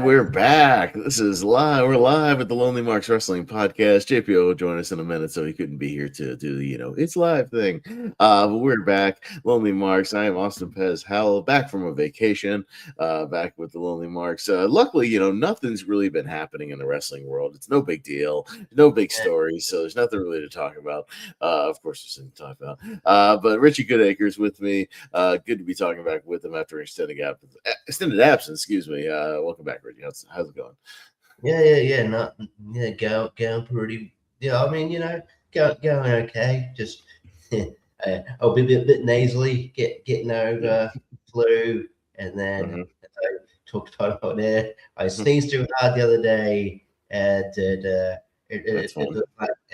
we're back. This is live. We're live at the Lonely Marks Wrestling Podcast. JPO will join us in a minute, so he couldn't be here to do the, it's live thing. But we're back. Lonely Marks. I am Austin Pez Howell, back from a vacation, back with the Lonely Marks. Luckily, nothing's really been happening in the wrestling world. It's no big deal. No big stories, so there's nothing really to talk about. Of course, there's something to talk about. But Richie Goodacre is with me. Good to be talking back with him after extended absence. Excuse me. Welcome back, Richie. How's it going? Going pretty. Going okay. Just I'll be a bit nasally, getting over flu, and then I talked about it. I sneezed too hard the other day, and it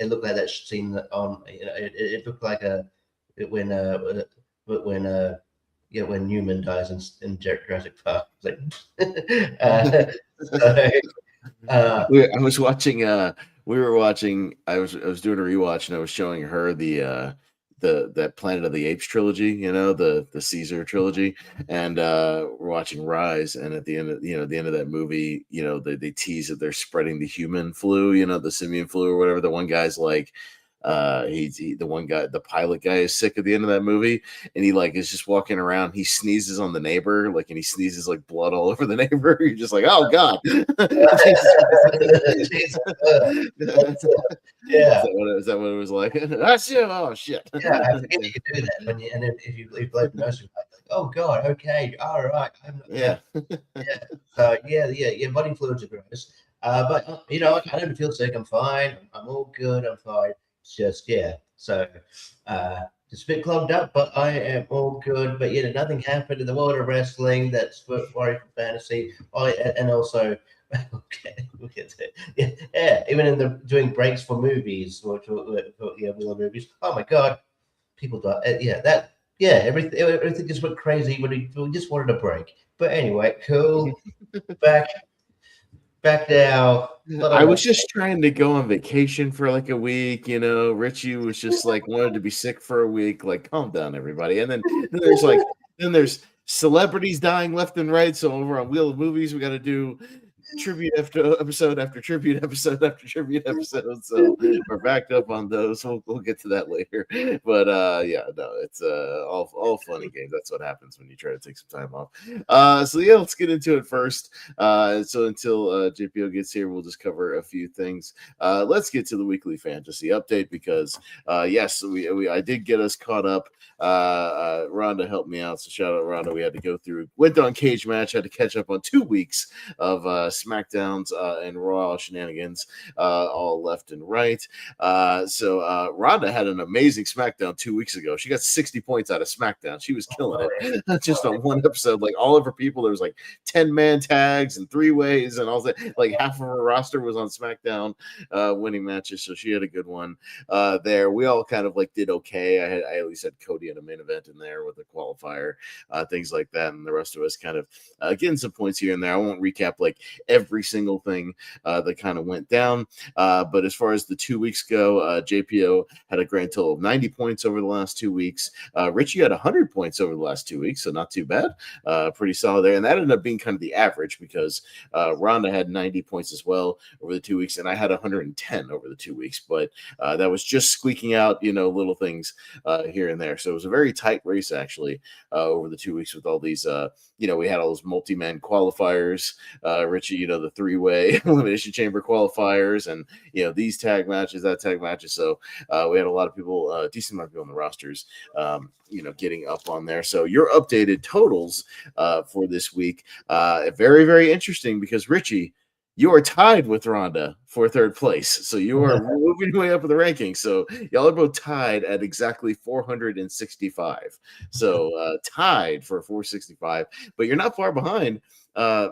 looked like that scene on. It looked like when Newman dies in Jurassic Park. Like, I was watching. We were watching. I was doing a rewatch, and I was showing her that Planet of the Apes trilogy. The Caesar trilogy, and we're watching Rise. And at the end of the end of that movie, they tease that they're spreading the human flu. The simian flu or whatever. The one guy's like. The one guy, the pilot guy, is sick at the end of that movie, and he is just walking around. He sneezes on the neighbor, and he sneezes blood all over the neighbor. You're just like, oh god. Yeah. Is that what it was like? Oh shit. Yeah, I forget you can do that. If you blow the nose, like, oh god, okay, all right. Yeah. So body fluids are gross. But I don't feel sick. I'm fine. I'm all good. I'm fine. It's just So it's a bit clogged up, but I am all good. But nothing happened in the world of wrestling that's worry for fantasy. And also, okay, we'll get to it. Yeah, even in doing breaks for movies or movies. Oh my god, people die. Everything just went crazy when we just wanted a break. But anyway, cool. Back now. I was just trying to go on vacation for a week. Richie was just wanted to be sick for a week. Calm down, everybody. And then there's celebrities dying left and right. So over on Wheel of Movies, we got to do tribute episode after tribute episode after tribute episode. So we're backed up on those. We'll get to that later. But it's all fun and games. That's what happens when you try to take some time off. Let's get into it first. So until JPO gets here, we'll just cover a few things. Let's get to the weekly fantasy update because I did get us caught up. Rhonda helped me out, so shout out Rhonda. We had to go through, went on Cage Match, had to catch up on 2 weeks of SmackDowns and Raw shenanigans, all left and right. So Rhonda had an amazing SmackDown 2 weeks ago. She got 60 points out of SmackDown. She was killing it just on one episode. All of her people, there was 10-man tags and 3-ways and all that. Half of her roster was on SmackDown winning matches, so she had a good one there. We all kind of did okay. I at least had Cody in a main event in there with a qualifier, things like that, and the rest of us kind of getting some points here and there. I won't recap every single thing that kind of went down. But as far as the 2 weeks go, JPO had a grand total of 90 points over the last 2 weeks. Richie had 100 points over the last 2 weeks, so not too bad. Pretty solid there. And that ended up being kind of the average because Rhonda had 90 points as well over the 2 weeks, and I had 110 over the 2 weeks. But that was just squeaking out, little things here and there. So it was a very tight race, actually, over the 2 weeks with all these, we had all those multi-man qualifiers. Richie, the 3-way Elimination Chamber qualifiers and, these tag matches, that tag matches. So we had a lot of people, a decent amount of people on the rosters, getting up on there. So your updated totals for this week, very, very interesting because Richie, you are tied with Rhonda for third place. So you are moving your way up in the rankings. So y'all are both tied at exactly 465. So tied for 465, but you're not far behind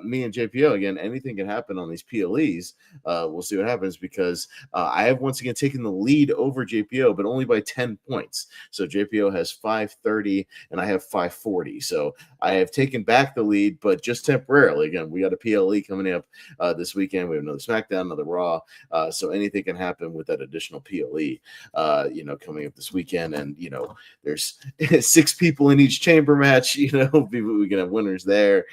me and JPO. Again, anything can happen on these PLEs. We'll see what happens because I have once again taken the lead over JPO, but only by 10 points. So JPO has 530 and I have 540. So I have taken back the lead, but just temporarily. Again, we got a PLE coming up this weekend. We have another SmackDown, another Raw. So anything can happen with that additional PLE, coming up this weekend. And, there's 6 people in each chamber match. We can have winners there.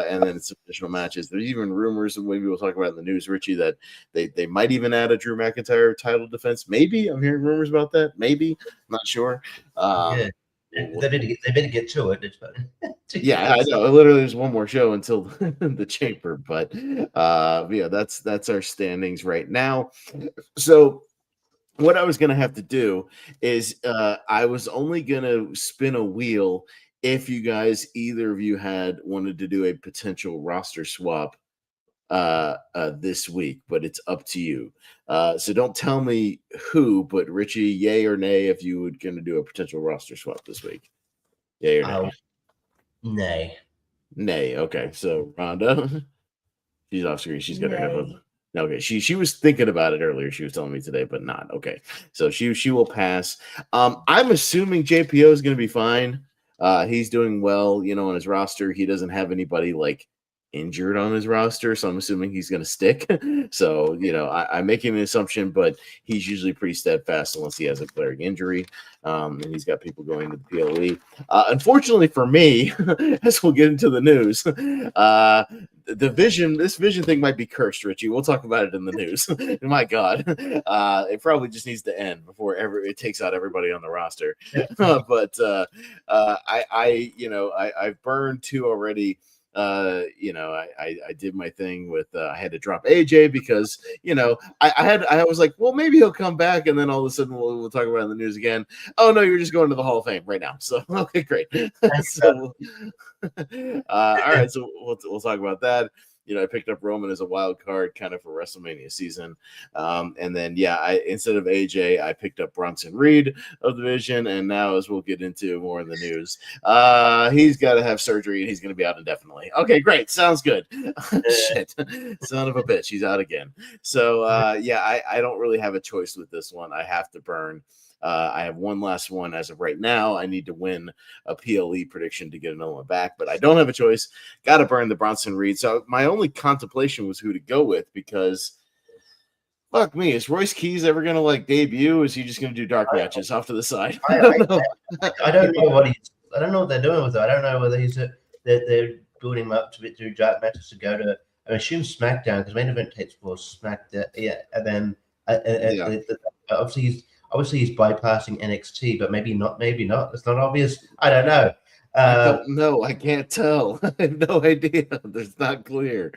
and then some additional matches. There's even rumors, and maybe we'll talk about in the news, Richie, that they might even add a Drew McIntyre title defense. Maybe I'm hearing rumors about that. Maybe, I'm not sure. Yeah. They better get to it. Yeah, I know. Literally, there's one more show until the chamber, but yeah, that's our standings right now. So what I was going to have to do is I was only going to spin a wheel if you guys, either of you, had wanted to do a potential roster swap this week, but it's up to you. So don't tell me who, but Richie, yay or nay, if you were going to do a potential roster swap this week. Yay or nay? Nay. Nay. Okay. So Rhonda, she's off screen. She's going to have a. Okay, she was thinking about it earlier. She was telling me today, but not. Okay, so she will pass. I'm assuming JPO is going to be fine. He's doing well, on his roster. He doesn't have anybody like injured on his roster, so I'm assuming he's going to stick. So I'm making an assumption, but he's usually pretty steadfast unless he has a glaring injury. And he's got people going to the PLE. Unfortunately for me, as we'll get into the news, this vision thing might be cursed, Richie. We'll talk about it in the news. My God, it probably just needs to end before it takes out everybody on the roster. But I've burned 2 already. I did my thing with I had to drop AJ because I was like, well, maybe he'll come back, and then all of a sudden we'll talk about it in the news again. Oh no, you're just going to the Hall of Fame right now. So okay, great. So all right, so we'll talk about that. I picked up Roman as a wild card kind of for WrestleMania season. And then, instead of AJ, I picked up Bronson Reed of the Vision. And now, as we'll get into more in the news, he's got to have surgery and he's going to be out indefinitely. Okay, great. Sounds good. Shit. Son of a bitch. He's out again. So, I don't really have a choice with this one. I have to burn. I have one last one as of right now. I need to win a PLE prediction to get another one back, but I don't have a choice. Got to burn the Bronson Reed. So my only contemplation was who to go with because, fuck me, is Royce Keys ever going to debut? Or is he just going to do dark matches off to the side? I don't know. I don't know what they're doing with it. I don't know whether they're building him up to do dark matches to go to. I assume SmackDown because main event takes place SmackDown. Yeah, and then obviously he's bypassing NXT, but maybe not. It's not obvious. I don't know. I don't know. I can't tell. I have no idea. It's not clear.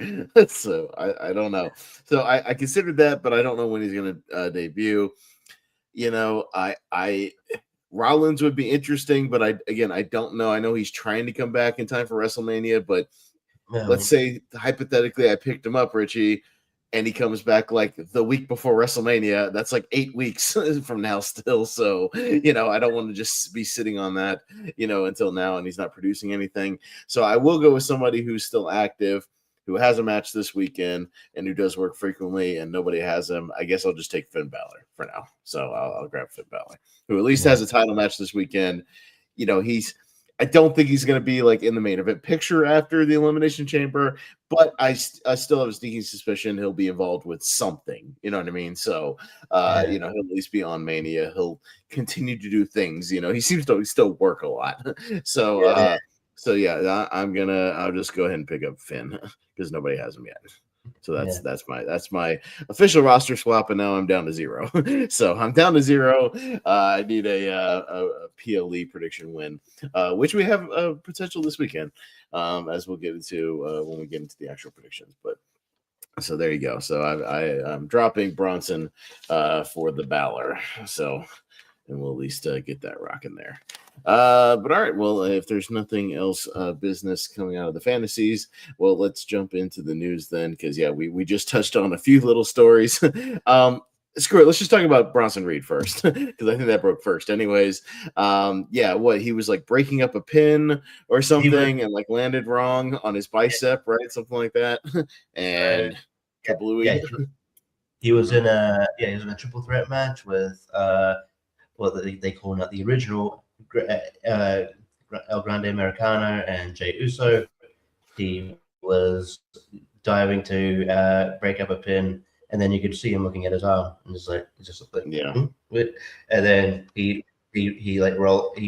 So I don't know. So I considered that, but I don't know when he's going to debut. Rollins would be interesting, but I don't know. I know he's trying to come back in time for WrestleMania, but let's say hypothetically I picked him up, Richie, and he comes back the week before WrestleMania. That's 8 weeks from now still. So, I don't want to just be sitting on that, until now, and he's not producing anything. So I will go with somebody who's still active, who has a match this weekend, and who does work frequently, and nobody has him. I guess I'll just take Finn Balor for now. So I'll grab Finn Balor, who at least has a title match this weekend. I don't think he's going to be in the main event picture after the Elimination Chamber, but I still have a sneaking suspicion he'll be involved with something. You know what I mean? So, he'll at least be on Mania. He'll continue to do things. He seems to still work a lot. So, I'll just go ahead and pick up Finn because nobody has him yet. So that's my official roster swap, and now I'm down to 0. So I'm down to 0. I need a PLE prediction win, which we have potential this weekend, as we'll get into when we get into the actual predictions. But so there you go. So I'm dropping Bronson for the Balor. So. And we'll at least get that rocking there. But all right, well, if there's nothing else business coming out of the fantasies, well, let's jump into the news then, because we just touched on a few little stories. Screw it, let's just talk about Bronson Reed first, because I think that broke first. Anyways, he was breaking up a pin or something and landed wrong on his bicep, right? Something like that. And kablooey. He was in a triple threat match with they call it the original El Grande Americano and Jey Uso. He was diving to break up a pin, and then you could see him looking at his arm, and just and then he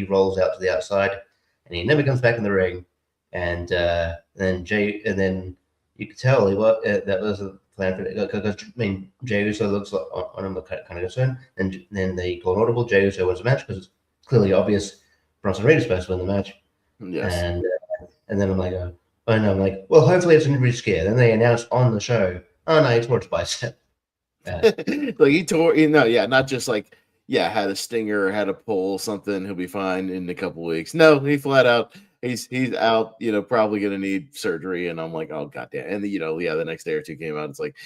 rolls out to the outside, and he never comes back in the ring. And and then you could tell that was a plan for it because I mean Jey Uso looks like on him kind of concerned, and then they go audible. Jey Uso wins the match because it's clearly obvious Bronson Reed is supposed to win the match, Yes. and then I'm like, I'm like, well, hopefully it's an injury scare. Then they announced on the show, oh no, he tore his bicep. Like he tore, not just like, had a stinger or had a pull, something, he'll be fine in a couple weeks. No, he flat out, he's out, probably gonna need surgery. And I'm like, oh goddamn. And the next day or two came out, it's like,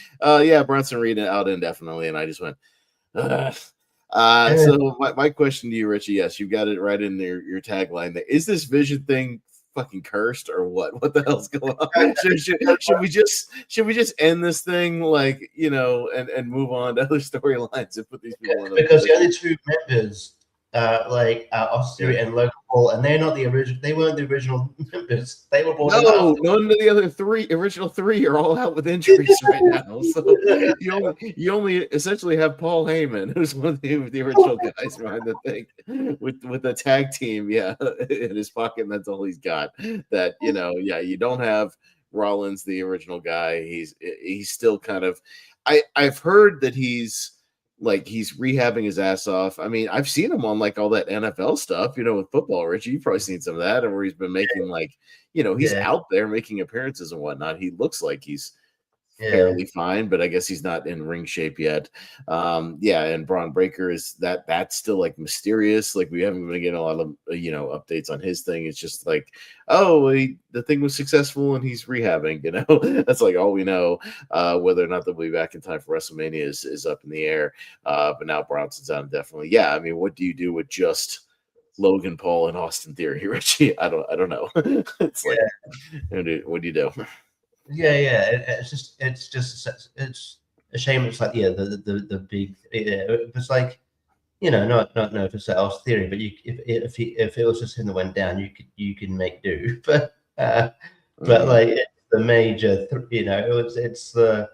Bronson Reed out indefinitely. And I just went, ugh. So my question to you, Richie, yes, you got it right in there, your tagline there. Is this vision thing fucking cursed or what? What the hell's going on? Should we just end this thing, like, and move on to other storylines and put these people in? Because the only two members, Austin Theory and Logan Paul, and they're not the original. They weren't the original members. They were brought in after. None of the other original three are all out with injuries right now. So you only essentially have Paul Heyman, who's one of the original guys behind the thing, with the tag team, in his pocket, and that's all he's got. That you don't have Rollins, the original guy. He's still kind of. I've heard that he's rehabbing his ass off. I mean, I've seen him on like all that NFL stuff, with football. Richie, you've probably seen some of that, where he's been making he's out there making appearances and whatnot. He looks like he's fairly fine, but I guess he's not in ring shape yet. And Braun Breaker is that's still like mysterious. Like, we haven't been getting a lot of updates on his thing. It's just like, the thing was successful and he's rehabbing. That's like all we know. Whether or not they'll be back in time for WrestleMania is up in the air. But now Bronson's out definitely. I mean, what do you do with just Logan Paul and Austin Theory, Richie? I don't know. It's like, what do you do? It's just a shame. It's like the big. It's like, not know if it's Austin Theory, but if it was just him that went down, you can make do. But like, it's the major. It's the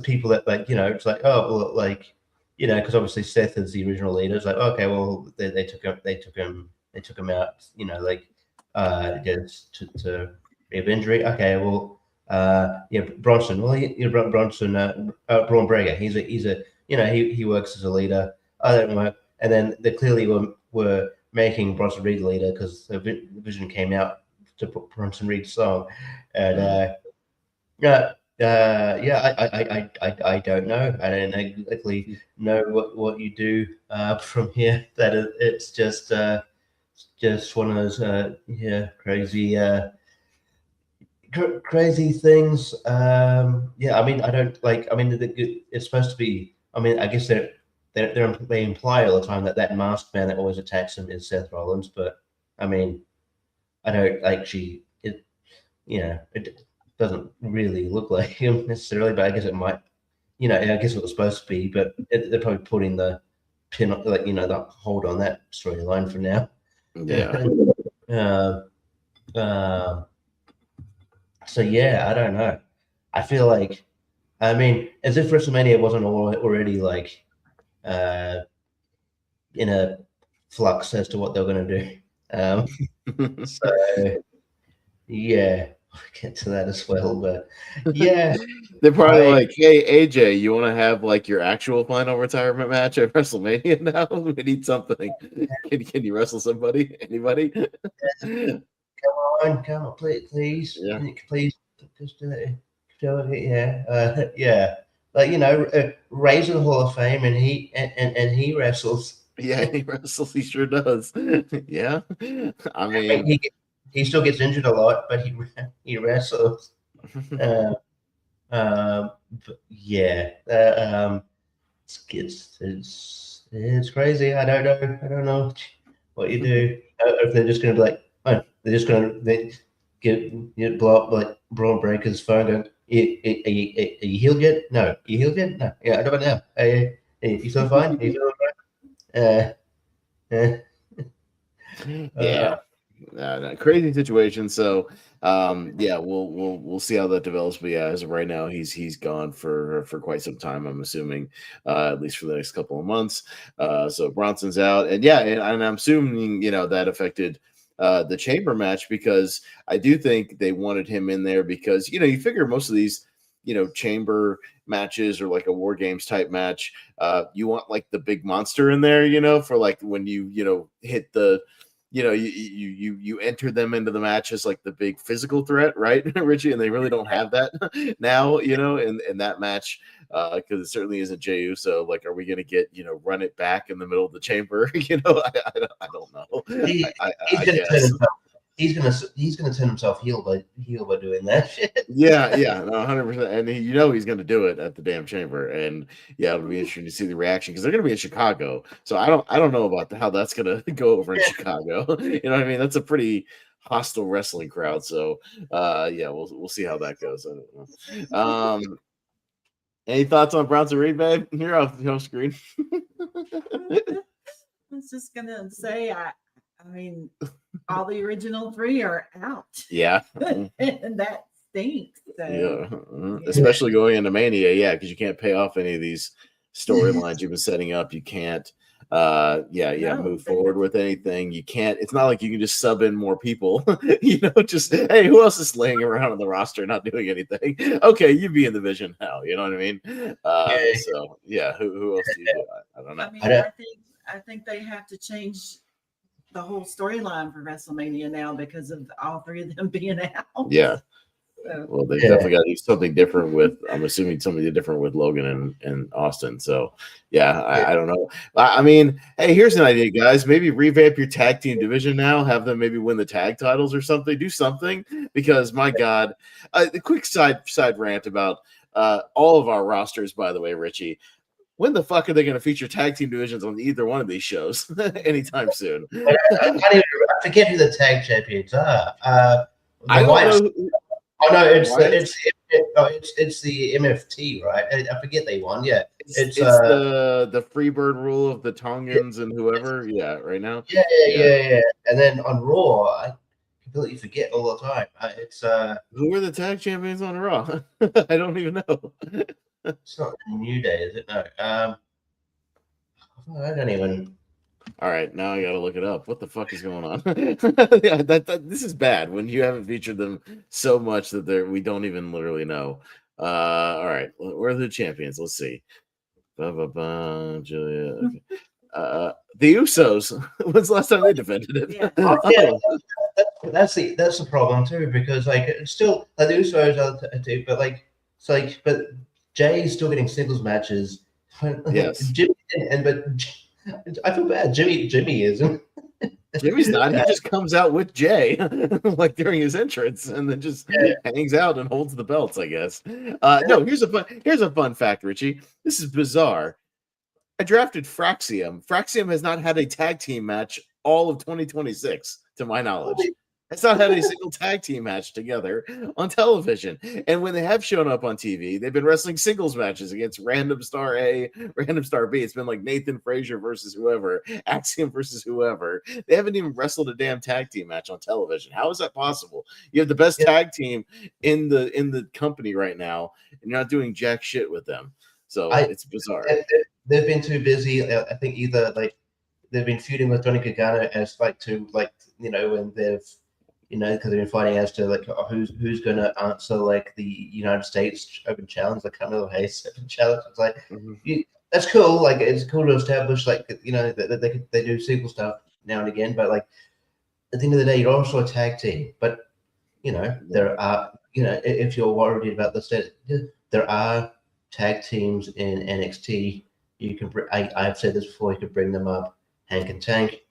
people that, like, it's like, oh well, like, because obviously Seth is the original leader. It's like, okay, well, they took him out. Just to of injury. Okay, well, Bronson. Well, Bronson, Braun Breaker. He's a he works as a leader. I don't know. And then they clearly were making Bronson Reed the leader because the Vision came out to put Bronson Reed's song, and I don't know. I don't exactly know what you do from here. That it's just one of those crazy things. I mean, I don't like. I mean, it's supposed to be. I mean, I guess they imply all the time that masked man that always attacks him is Seth Rollins, but I mean, I don't actually. It doesn't really look like him necessarily, but I guess it might. I guess it was supposed to be, but they're probably putting the pin, like, the hold on that storyline for now. So I don't know. I feel like, I mean, as if WrestleMania wasn't already like in a flux as to what they're going to do. So I'll get to that as well. But they're probably like, hey, AJ, you want to have like your actual final retirement match at WrestleMania now? We need something. Can you wrestle somebody? Anybody? Come on, please. Can you please just do it? Like, Ray's in the Hall of Fame, and he wrestles. Yeah, he wrestles. He sure does. Yeah, I mean, he still gets injured a lot, but he wrestles. It's crazy. I don't know what you do. If they're just gonna be like, they're just gonna blow up like Braun Breaker's phone. Going, are you healed yet? No. You healed yet? No. Yeah, I don't know. You still fine? Are you feeling fine? Crazy situation. So we'll see how that develops. But as of right now, he's gone for quite some time, I'm assuming, at least for the next couple of months. So Bronson's out, and I'm assuming that affected the chamber match, because I do think they wanted him in there because, you figure most of these, chamber matches or like a war games type match, you want like the big monster in there, for like when you hit the, you enter them into the match as like the big physical threat, right, Richie? And they really don't have that now, in that match, because it certainly isn't Jey Uso. Like, are we going to get run it back in the middle of the chamber? I don't know. He's I gonna turn guess. himself. He's gonna turn himself heel by doing that shit. Yeah, no, 100%, and he's going to do it at the damn chamber, and yeah, it'll be interesting to see the reaction because they're going to be in Chicago. So I don't know about how that's going to go over in Chicago. You know what I mean? That's a pretty hostile wrestling crowd. So yeah, we'll see how that goes. I don't know. Any thoughts on Bronson Reed, babe? You're off screen. I was just gonna say, I mean, all the original 3 are out. Yeah. And that stinks. So. Yeah. Especially going into Mania, yeah, because you can't pay off any of these storylines you've been setting up. You can't move forward with anything. You can't, it's not like you can just sub in more people, just, hey, who else is laying around on the roster not doing anything? Okay, you be in the Vision now, you know what I mean? So yeah, who else do you do? I don't know. I mean, I think they have to change the whole storyline for WrestleMania now because of all 3 of them being out. Yeah. Well, they definitely got to do something different with, I'm assuming something different with Logan and Austin. So, yeah, I don't know. I mean, hey, here's an idea, guys. Maybe revamp your tag team division now. Have them maybe win the tag titles or something. Do something because, my God, the quick side rant about all of our rosters, by the way, Richie. When the fuck are they going to feature tag team divisions on either one of these shows anytime soon? I forget who the tag champions are. I don't know. Oh no, it's the MFT, right? I forget they won. Yeah, it's the Freebird rule of the Tongans and whoever. Yeah, right now. Yeah. And then on Raw, I completely forget all the time. Who are the tag champions on Raw? I don't even know. It's not New Day, is it? No. I don't even. All right, now I got to look it up. What the fuck is going on? Yeah, this is bad when you haven't featured them so much that we don't even literally know. All right, where are the champions? Let's see. Julia. Okay. The Usos. When's the last time they defended it? Yeah. That's the problem too, because like it's still like the Usos are too, but Jay's still getting singles matches. Yes. Jimmy but I feel bad. Jimmy isn't. Jimmy's not. He just comes out with Jay, like during his entrance, and then just hangs out and holds the belts, I guess. No, here's a fun fact, Richie. This is bizarre. I drafted Fraxium. Fraxium has not had a tag team match all of 2026, to my knowledge. It's not had a single tag team match together on television. And when they have shown up on TV, they've been wrestling singles matches against random star A, random star B. It's been like Nathan Frazier versus whoever, Axiom versus whoever. They haven't even wrestled a damn tag team match on television. How is that possible? You have the best tag team in the company right now, and you're not doing jack shit with them. So it's bizarre. They've been too busy. I think either like they've been feuding with Johnny Gargano as when they've because they've been fighting as to like who's going to answer like the United States Open Challenge, the Carmelo Hayes Open Challenge. It's like that's cool. Like it's cool to establish that they do single stuff now and again. But like at the end of the day, you're also a tag team. But there are if you're worried about the state, there are tag teams in NXT. You can. I've said this before. You could bring them up. Hank and Tank.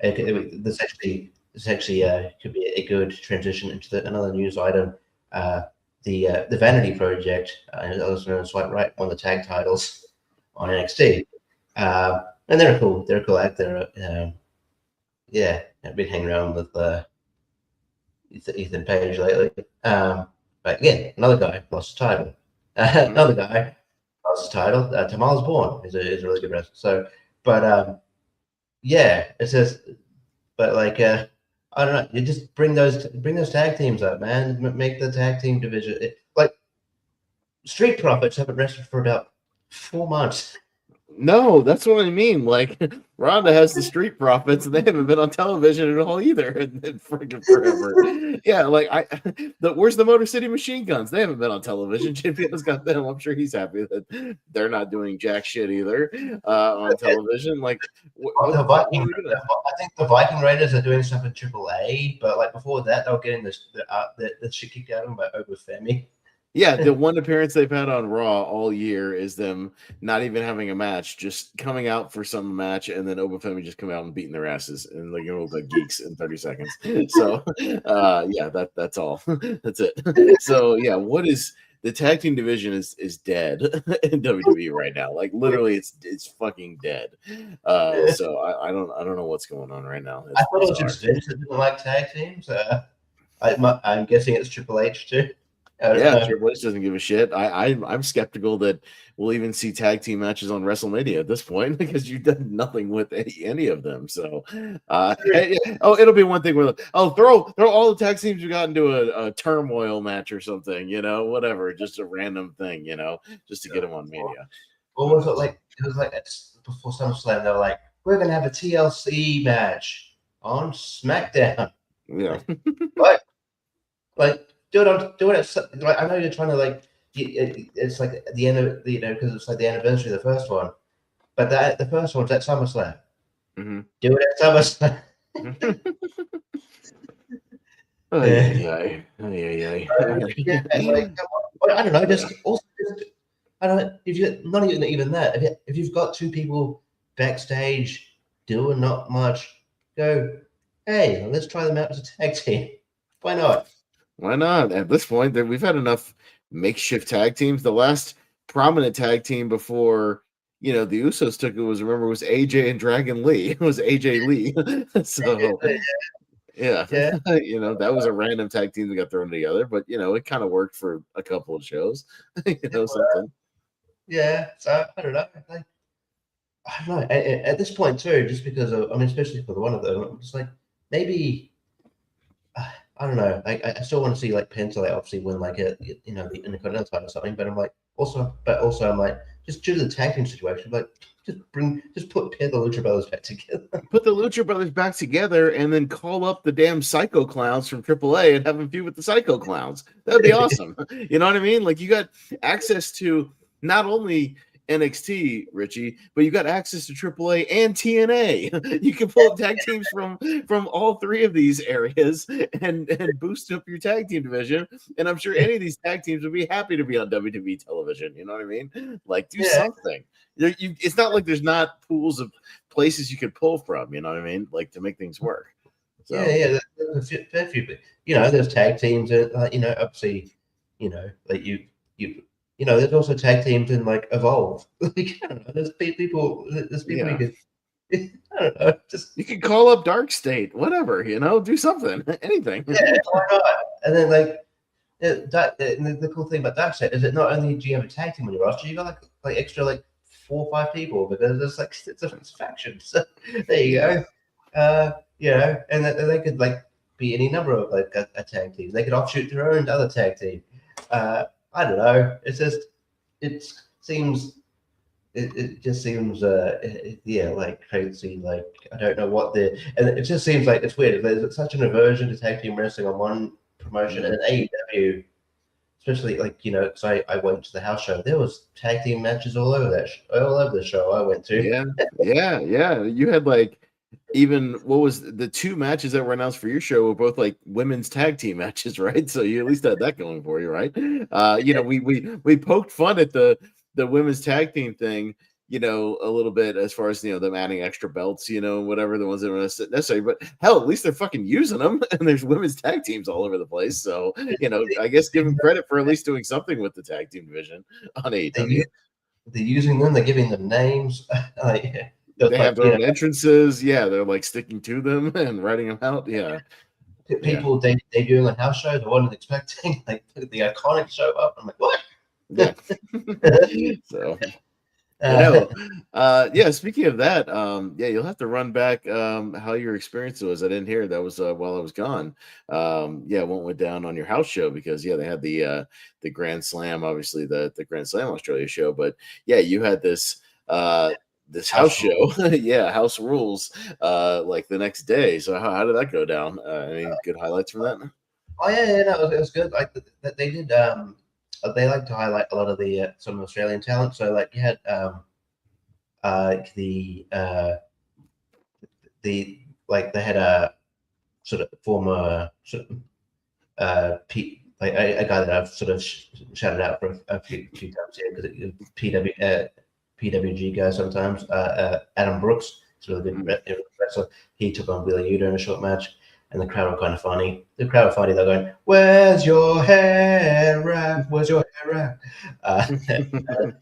This actually could be a good transition into another news item. The Vanity Project, also known as Swipe Right, won the tag titles on NXT, and they're a cool act. They're I've been hanging around with Ethan Page lately. But again, another guy lost his title. Another guy lost his title. Tamales Born is a really good wrestler. So, but it says, but like. I don't know. You just bring those tag teams up, man. Make the tag team division like Street Profits haven't wrestled for about 4 months. No, that's what I mean. Like Rhonda has the Street Profits, and they haven't been on television at all either, and freaking forever. Yeah, like where's the Motor City Machine Guns? They haven't been on television. JP's got them. I'm sure he's happy that they're not doing jack shit either on television. Like, what The the fuck Viking, are we doing? I think the Viking Raiders are doing stuff in AAA, but like before that, they were getting the shit kicked out of them by Obafemi. Yeah, the one appearance they've had on Raw all year is them not even having a match, just coming out for some match, and then Obafemi just come out and beating their asses and like look like geeks in 30 seconds. So, yeah, that's all. That's it. So, yeah, what is the tag team division is dead in WWE right now. Like literally, it's fucking dead. So I don't know what's going on right now. I thought it was just Vince that didn't like tag teams. I'm guessing it's Triple H too. Yeah, Triple H doesn't give a shit. I'm skeptical that we'll even see tag team matches on WrestleMania at this point because you've done nothing with any of them. So, it'll be one thing where throw all the tag teams you got into a turmoil match or something, whatever, just a random thing, just to get them on Mania. What was it like? It was like before SummerSlam. They were like, "We're gonna have a TLC match on SmackDown." Yeah, what? Like. Do it. Like I know you're trying to like. It's like the end of because it's like the anniversary of the first one, but the first one's at SummerSlam. Mm-hmm. Do it at SummerSlam. I don't know. I don't know if you not even that. If you've got two people backstage doing not much, go. Hey, let's try them out as a tag team. Why not? Why not? At this point, we've had enough makeshift tag teams. The last prominent tag team before, the Usos took it was AJ and Dragon Lee. It was AJ Lee. So, yeah. That was a random tag team that got thrown together, but, it kind of worked for a couple of shows. Something. Yeah. So, I don't know. I don't know. At this point, too, just because of, especially for the one of them, I'm just like, maybe... I don't know. I still want to see like Penta like obviously win like the Intercontinental title or something, but I'm like also I'm like just due to the tag team situation, like just put the Lucha Brothers back together. Put the Lucha Brothers back together and then call up the damn Psycho Clowns from AAA and have them feud with the Psycho Clowns. That'd be awesome. You know what I mean? Like you got access to not only NXT, Richie, but you got access to AAA and TNA. You can pull up tag teams from all three of these areas and boost up your tag team division. And I'm sure any of these tag teams would be happy to be on WWE television. You know what I mean? Like do something. It's not like there's not pools of places you could pull from. You know what I mean? Like to make things work. So. Yeah. There's a fair few. There's tag teams that obviously, like you. There's also tag teams in like Evolve. Like, I don't know. There's people you could. I don't know. Just you can call up Dark State, whatever. Do something, anything. Yeah, why not? And then like the cool thing about Dark State is that not only do you have a tag team on your roster, you got like extra like 4 or 5 people because there's like it's a faction. So there you go. And they could like be any number of like a tag team. They could offshoot their own other tag team. I don't know. It's just it just seems like crazy. Like I don't know what and it just seems like it's weird. There's such an aversion to tag team wrestling on one promotion and AEW, especially like because I went to the house show. There was tag team matches all over the show I went to. Yeah. You had like. Even what was the 2 matches that were announced for your show were both like women's tag team matches, right? So you at least had that going for you, right? We poked fun at the women's tag team thing, a little bit as far as them adding extra belts, whatever the ones that were necessary. But hell, at least they're fucking using them, and there's women's tag teams all over the place. So I guess give them credit for at least doing something with the tag team division on AEW. They're using them. They're giving them names. They have their own entrances. Yeah, they're like sticking to them and writing them out. Yeah. People debuting on house shows, I wasn't expecting like the Iconic show up. I'm like, what? Yeah. So speaking of that, you'll have to run back how your experience was. I didn't hear that was while I was gone. What went down on your house show because they had the Grand Slam, obviously the Grand Slam Australia show, but you had this this House house show. Yeah, House Rules. Like the next day. So how did that go down? Any good highlights from that? Oh yeah, no, it was good. Like they did. They like to highlight a lot of the some Australian talent. So like you had the like they had a sort of former sort of P, like a guy that I've sort of shouted out for a few times here because PWG guy sometimes. Adam Brooks, it's a really good wrestler. He took on Billy Udo in a short match, and the crowd were kind of funny. The crowd were funny. They're going, "Where's your hair at? Where's your hair at?" That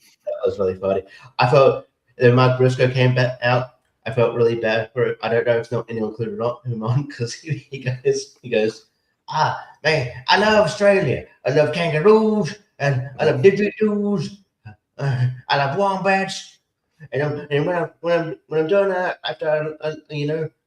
was really funny. I felt when Mark Briscoe came back out, I felt really bad for it. I don't know if not anyone included him on because he goes, "Ah, man, I love Australia. I love kangaroos and I love didgeridoos. I love wombats. And when I'm done after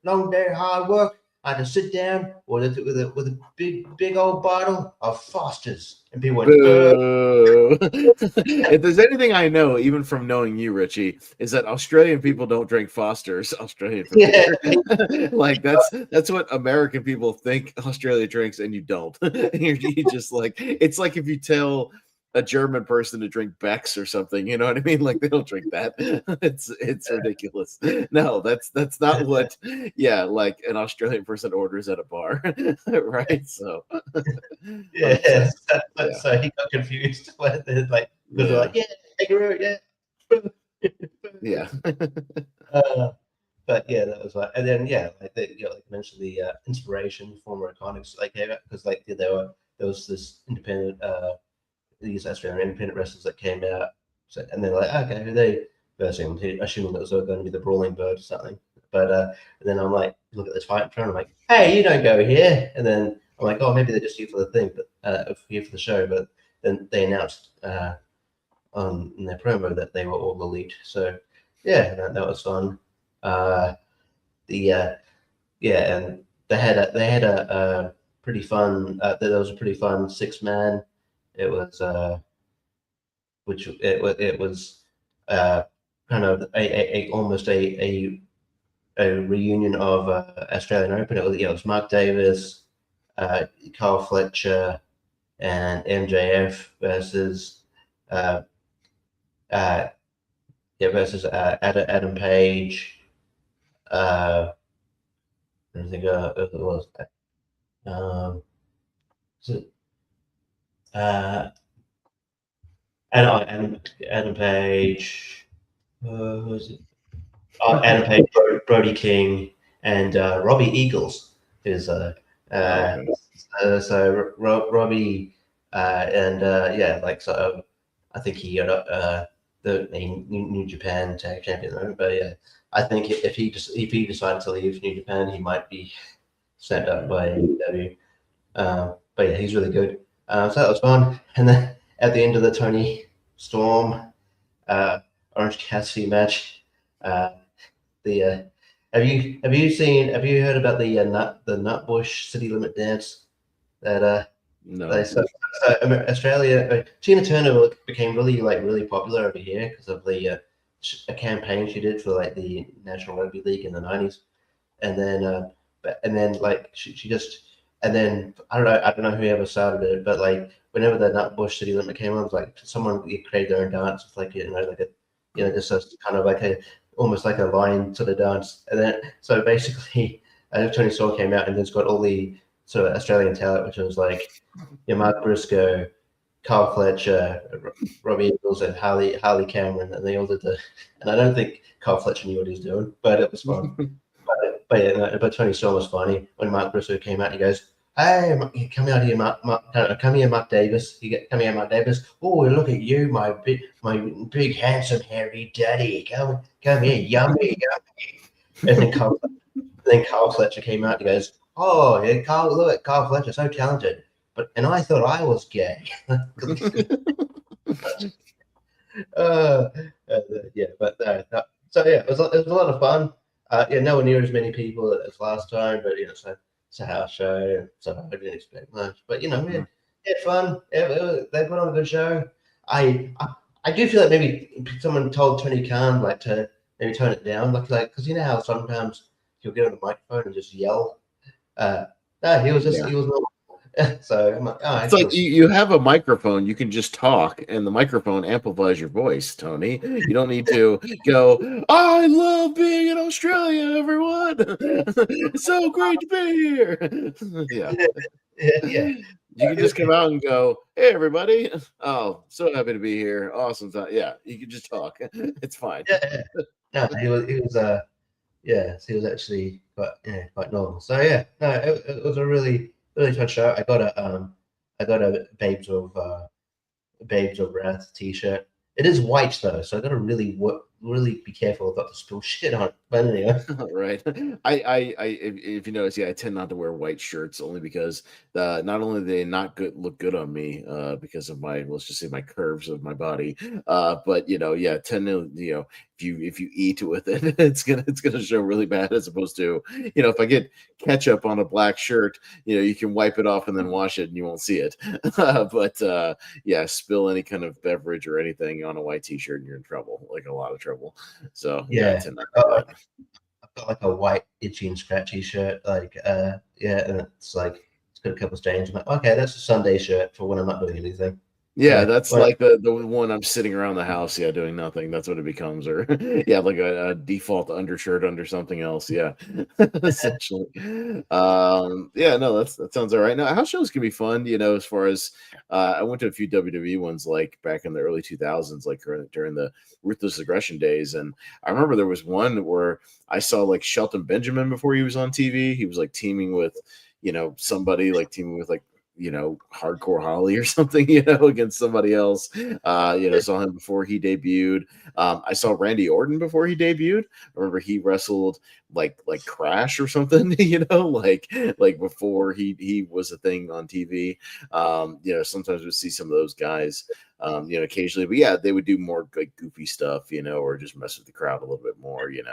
long day of hard work, I just sit down with a big old bottle of Foster's." And people went, Boo. If there's anything I know, even from knowing you, Richie, is that Australian people don't drink Foster's. Australian for Yeah. beer. Like that's what American people think Australia drinks, and you don't. You just like it's like if you tell a German person to drink Beck's or something, you know what I mean? Like they don't drink that. It's ridiculous. No, that's not what. Yeah, like an Australian person orders at a bar, right? So. Yeah, Yeah. so he got confused when they're like, because they're Yeah. like, yeah, kangaroo, yeah. Yeah. But yeah, that was like, and then yeah, like they, like you mentioned the inspiration former iconics like came out because like there was this independent these Australian independent wrestlers that came out, so, and they're like, okay, who are they versing? Assuming that was going to be the Brawling Bird or something. But and then I'm like, look at this fight in front. I'm like, hey, you don't go here. And then I'm like, oh, maybe they're just here for the thing, but here for the show. But then they announced in their promo that they were all elite. So yeah, that was fun. Yeah, and they had a pretty fun. There was a pretty fun 6-man. It was which it was kind of almost a reunion of Australian Open. It was Mark Davis, Carl Fletcher, and MJF versus Adam Page. I think it was Adam Page. Who was it? Adam Page, Brody King, and Robbie Eagles is Okay. so Robbie and yeah, like so I think he got the New Japan Tag Champion, but yeah, I think if he decided to leave New Japan, he might be snapped up by AEW. But yeah, he's really good. So that was fun. And then at the end of the Tony Storm Orange Cassidy match, the have you heard about the Nutbush City Limit dance that No. Australia Tina Turner became really popular over here because of the a campaign she did for like the National Rugby League in the 90s, and then like she just, and then I don't know whoever started it, but like whenever the Nutbush City Limit came on, it was like someone created their own dance with like like a just a kind of like a almost like a line sort of dance, and then so basically Tony Storm came out and then it's got all the sort of Australian talent, which was like Mark Briscoe, Carl Fletcher, Robbie Eagles, and Harley Cameron, and they all did and I don't think Carl Fletcher knew what he was doing, but it was fun. but yeah, but Tony Storm was funny when Mark Briscoe came out. He goes, "Hey, come out here, come here, Mark Davis. Come here, Mark Davis. Oh, look at you, my big handsome hairy daddy. Come here, yummy." And then Carl Fletcher came out. He goes, "Oh, yeah, Carl, look at Carl Fletcher, so talented." And I thought I was gay. Yeah, but so yeah, it was a lot of fun. Yeah, nowhere near as many people as last time, but it's a house show, so I didn't expect much. But we had fun. They put on a good show. I do feel like maybe someone told Tony Khan like to maybe turn it down, like because you know how sometimes you'll get on the microphone and just yell. No, he was normal. So I'm like, all It's right, like cool. you have a microphone, you can just talk, and the microphone amplifies your voice, Tony. You don't need to go, I love being in Australia, everyone. It's so great to be here. Yeah. Yeah. You can just come out and go, hey, everybody. Oh, so happy to be here. Awesome time. Yeah, you can just talk. It's fine. Yeah. No, he was actually quite normal. So yeah, no, it was a really fun show. I got a Babes of Wrath t-shirt. It is white though, so I gotta really be careful not to spill shit on it. But anyway. Right. If you notice, yeah, I tend not to wear white shirts only because not only do they not look good on me because of my, let's just say, my curves of my body, but yeah, tend to, if you eat with it, it's gonna show really bad as opposed to, if I get ketchup on a black shirt, you can wipe it off and then wash it and you won't see it. But yeah, spill any kind of beverage or anything on a white t-shirt and you're in trouble, like a lot of trouble. So yeah, I tend not to do that. I've got like a white itchy and scratchy shirt, and it's got a couple stains. I'm like, okay, that's a Sunday shirt for when I'm not doing anything. Yeah, So, that's like the one I'm sitting around the house, yeah, doing nothing. That's what it becomes, or yeah, like a default undershirt under something else. Yeah, essentially. Yeah, no, that sounds all right. Now, house shows can be fun, as far as I went to a few WWE ones like back in the early 2000s, like during the Ruthless Aggression days, and I remember there was one where I saw like Shelton Benjamin before he was on TV. He was like teaming with, somebody like teaming with like Hardcore Holly or something, against somebody else. Saw him before he debuted. I saw Randy Orton before he debuted. I remember he wrestled like Crash or something, like before he was a thing on TV. Sometimes we see some of those guys, occasionally, but yeah, they would do more like goofy stuff, or just mess with the crowd a little bit more, get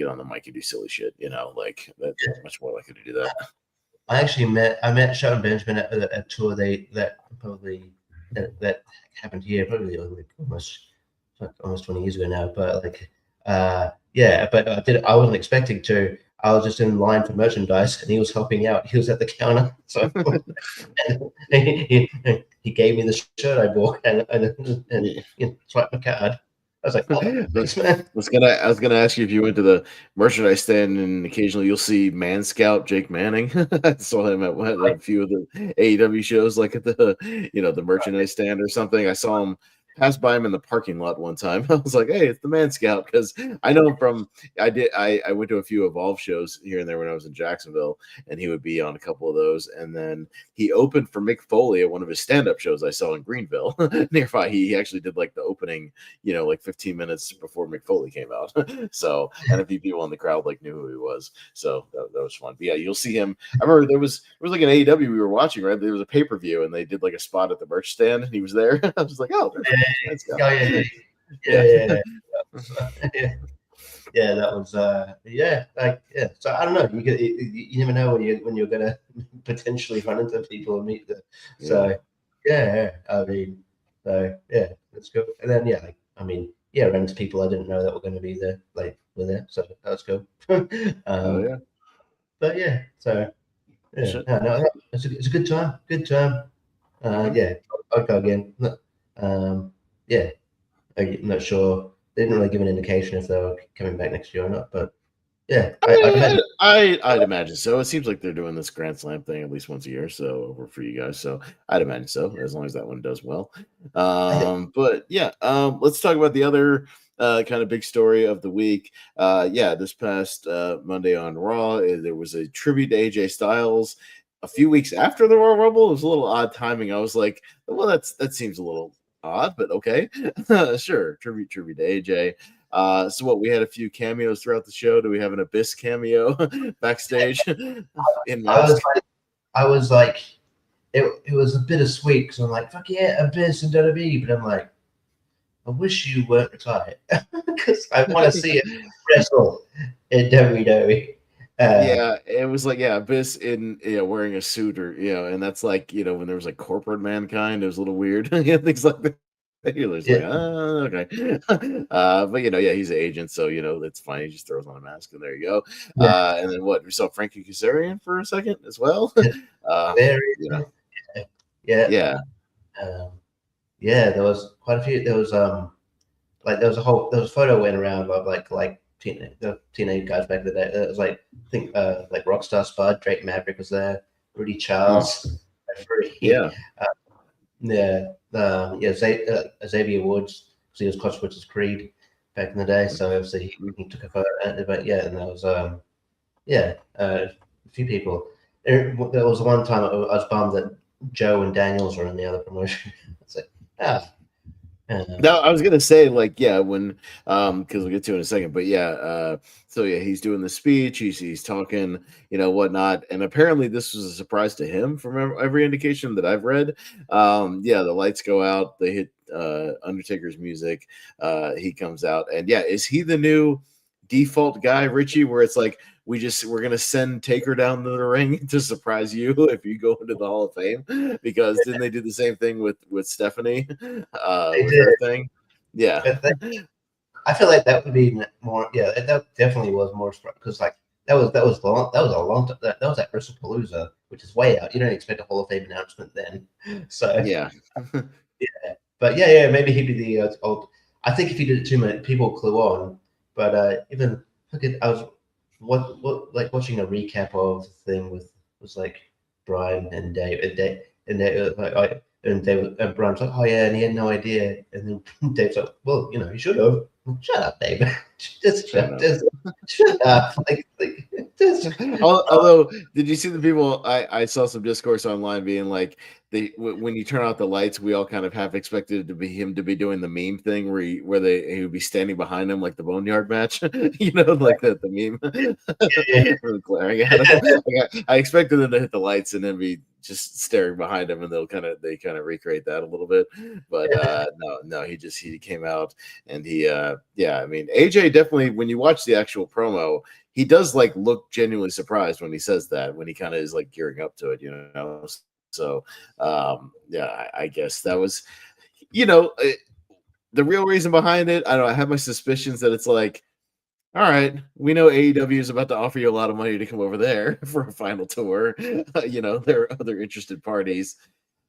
on the mic and do silly shit, like that's much more likely to do that. I met Shelton Benjamin at a tour that happened here probably like almost 20 years ago now. But but I wasn't expecting to. I was just in line for merchandise, and he was helping out. He was at the counter, so he gave me the shirt I bought and swiped my card. I was like, oh, thanks, man. I was gonna ask you if you went to the merchandise stand and occasionally you'll see Man Scout Jake Manning. I saw him at a few of the AEW shows, like at the the merchandise stand or something. I saw him pass by him in the parking lot one time. I was like, hey, it's the Man Scout, because I know him from I went to a few Evolve shows here and there when I was in Jacksonville, and he would be on a couple of those. And then he opened for Mick Foley at one of his stand-up shows I saw in Greenville nearby. He actually did like the opening, like 15 minutes before Mick Foley came out. So, and a few people in the crowd like knew who he was. So that was fun. But yeah, you'll see him. I remember there was like an AEW we were watching, right? There was a pay-per-view and they did like a spot at the merch stand and he was there. I was like, oh, yeah. That was So I don't know. You never know when you're gonna potentially run into people and meet them. So I mean, that's good. And then ran into people I didn't know that were going to be there, were there. So that was cool. But yeah, so no, it's a good time. Good time. I'll go again. I'm not sure. They didn't really give an indication if they were coming back next year or not, but yeah, I'd imagine so. It seems like they're doing this Grand Slam thing at least once a year, so over for you guys. So I'd imagine so, as long as that one does well. But yeah, let's talk about the other kind of big story of the week. This past Monday on Raw, there was a tribute to AJ Styles. A few weeks after the Royal Rumble, it was a little odd timing. I was like, well, that seems a little odd, but okay. Sure. Tribute to AJ. So what, we had a few cameos throughout the show. Do we have an Abyss cameo backstage? I was like, it was a bittersweet because I'm like, fuck yeah, Abyss and WWE, but I'm like, I wish you weren't retired because I want to see it wrestle in WWE. It was like Abyss in wearing a suit or and that's like when there was like corporate mankind, it was a little weird. Things like that. He was Yeah. like, oh, okay. But he's an agent, so that's fine. He just throws on a mask, and there you go. Yeah. And then what? We saw Frankie Kazarian for a second as well. Very, you know, yeah. yeah. Yeah, there was quite a few. There was there was a photo went around of the teenage guys back in the day. It was like I think like Rockstar Spud, Drake Maverick was there, Rudy Charles, Yeah. Xavier Woods because he was Clutch Woods' Creed back in the day. So obviously he took a photo. But yeah, and there was a few people. There was one time I was bummed that Joe and Daniels were in the other promotion. It's like No, I was gonna say when because we'll get to it in a second, but he's doing the speech, he's talking, whatnot, and apparently this was a surprise to him from every indication that I've read. The lights go out, they hit Undertaker's music, he comes out, and is he the new default guy, Richie, where it's like we're gonna send Taker down to the ring to surprise you if you go into the Hall of Fame? Because didn't they do the same thing with Stephanie with her thing? Yeah. I feel like that would be more. Yeah, that definitely was more because that was a long time. That was at WrestlePalooza, which is way out. You don't expect a Hall of Fame announcement then. So yeah. But maybe he'd be the old. I think if he did it too many people clue on. But even I was watching a recap of the thing was like Brian and Dave and Brian's like, oh yeah, and he had no idea, and then Dave's like, well, you should have. Shut up, Dave. just shut up. Although, did you see the people? I saw some discourse online being like, when you turn out the lights, we all kind of half expected him to be doing the meme thing where he would be standing behind him like the Boneyard match, like the meme, glaring at him. I expected them to hit the lights and then be just staring behind him, and they kind of recreate that a little bit. But no, he came out and I mean, AJ definitely, when you watch the actual promo, he does look genuinely surprised when he says that, when he kind of is gearing up to it, So I guess that was, the real reason behind it. I don't know. I have my suspicions that it's like, all right, we know AEW is about to offer you a lot of money to come over there for a final tour. There are other interested parties.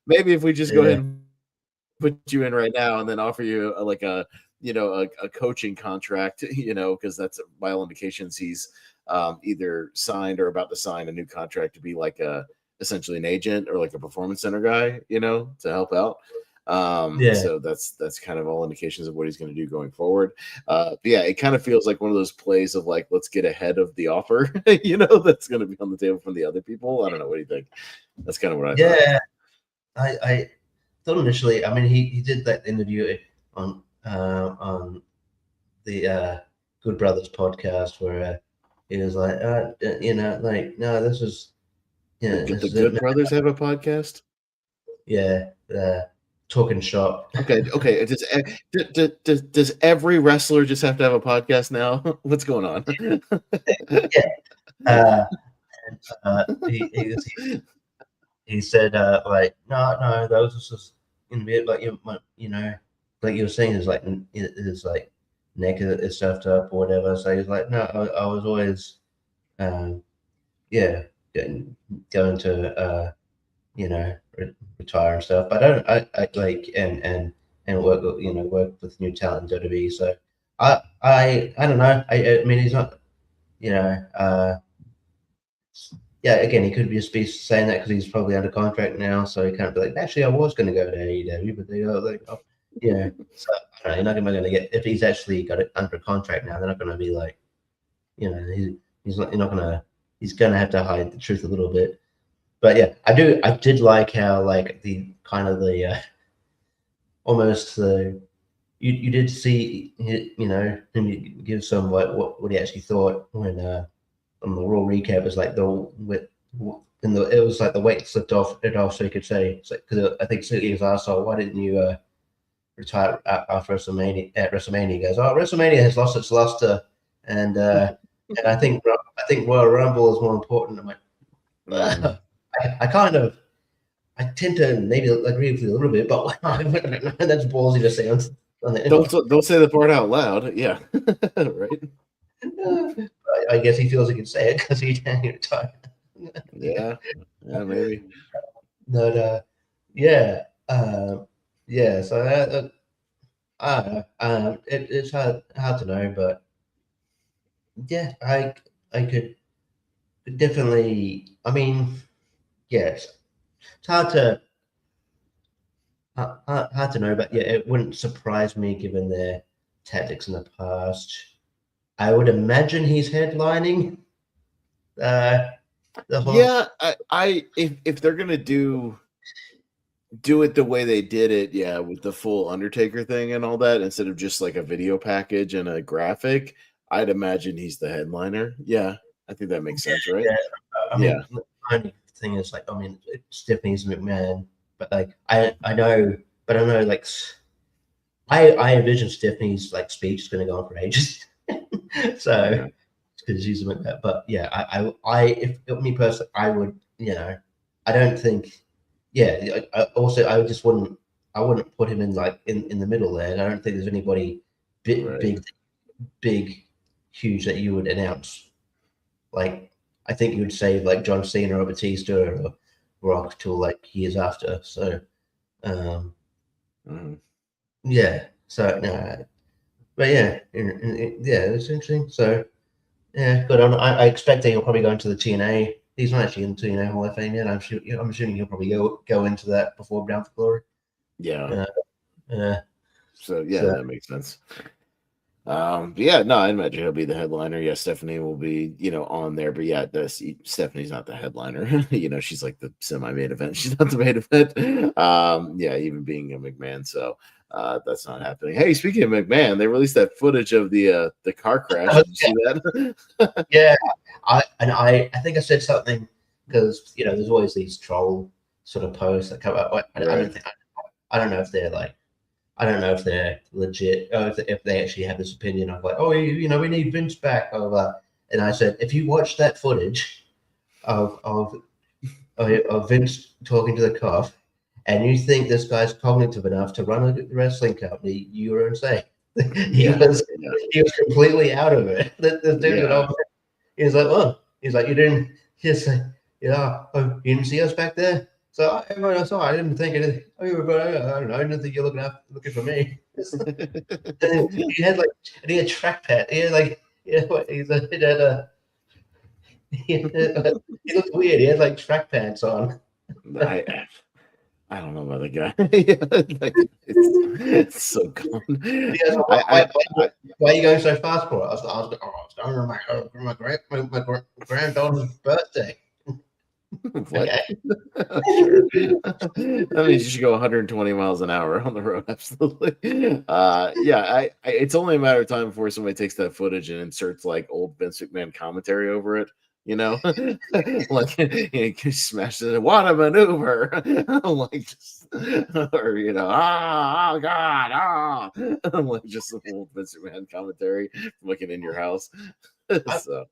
Maybe if we just go ahead and put you in right now and then offer you a coaching contract, because that's by all indications he's either signed or about to sign a new contract to be essentially an agent or a performance center guy, to help out. So that's kind of all indications of what he's going to do going forward. It kind of feels like one of those plays of let's get ahead of the offer, that's going to be on the table from the other people. I don't know. What do you think? That's kind of what I thought. I thought initially, I mean, he did that interview on the Good Brothers podcast where he was like, no, this is the Good Brothers have a podcast. Yeah, talking shop. Okay. Does every wrestler just have to have a podcast now? What's going on? He said no, those are just like you were saying is naked stuffed up or whatever. So he's like, no, I was always going to retire and stuff. But I work with new talent in WWE. So I don't know. I mean, he's not, again, he could just be saying that because he's probably under contract now. So he can't be like, actually, I was going to go to AEW, but they are like, So I don't know, you're not going to get, if he's actually got it under contract now, they're not going to be like, he's not going to, he's going to have to hide the truth a little bit. But I did like how the kind of the almost the you did see him give some what he actually thought when on the Raw recap is like it was like the weight slipped off so he could say it's like, because I think he was asked, why didn't you retire after WrestleMania? At WrestleMania, he goes, WrestleMania has lost its luster, and I think Royal Rumble is more important. I'm like, I kind of I tend to maybe agree with you a little bit, but that's ballsy to say. Don't say the part out loud. Yeah, right. I guess he feels he can say it because he's retired. Yeah, maybe. But yeah. So I don't know. It's hard to know, but yeah, I could definitely. I mean, yes, it's hard to know, but yeah, it wouldn't surprise me given their tactics in the past. I would imagine he's headlining the whole. Yeah, if they're gonna do it the way they did it, yeah, with the full Undertaker thing and all that, instead of just like a video package and a graphic, I'd imagine he's the headliner. Yeah, I think that makes sense, right? Yeah, I Yeah. mean, the only thing is like, I mean, Stephanie's McMahon, but like I know, but I know like I envision Stephanie's like speech is going to go on for ages, so because she's a McMahon. But yeah, if me personally, I would, I don't think, yeah. I just wouldn't, I wouldn't put him in like in the middle there. And I don't think there's anybody big, huge that you would announce. Like, I think you would save like John Cena or Batista or Rock till like years after. So, yeah. So no, but yeah, yeah, it's interesting. So yeah, good. I expect that he'll probably go into the TNA. He's not actually in the TNA Hall of Fame yet. I'm assuming he'll probably go into that before Bound for Glory. Yeah. Yeah. So yeah, that makes sense. Yeah, no, I imagine he'll be the headliner. Yeah, Stephanie will be, on there, but yeah, Stephanie's not the headliner. She's like the semi-main event. She's not the main event. Yeah, even being a McMahon, so that's not happening. Hey, speaking of McMahon, they released that footage of the car crash. Did you see that? Yeah, I think I said something because there's always these troll sort of posts that come up. I don't know if they're like. I don't know if they're legit, or if they actually have this opinion of like, oh, we need Vince back, over. And I said, if you watch that footage of Vince talking to the cop, and you think this guy's cognitive enough to run a wrestling company, you are insane. He was completely out of it. This dude, he's like, oh, he's like, you didn't. He's like, yeah, oh, you didn't see us back there. So everyone I saw, I didn't think anything. I don't know. I didn't think you're looking for me. And he had track pad. He had like, he looked weird. He had like track pants on. I don't know about the guy. It's so gone. Why are you going so fast for it? I was going on my granddaughter's birthday. What? Sure. That means you should go 120 miles an hour on the road. Absolutely. Yeah, it's only a matter of time before somebody takes that footage and inserts like old Vince McMahon commentary over it. Like he smashes it. What a maneuver! Like, or oh god, like just some old Vince McMahon commentary looking in your house. So.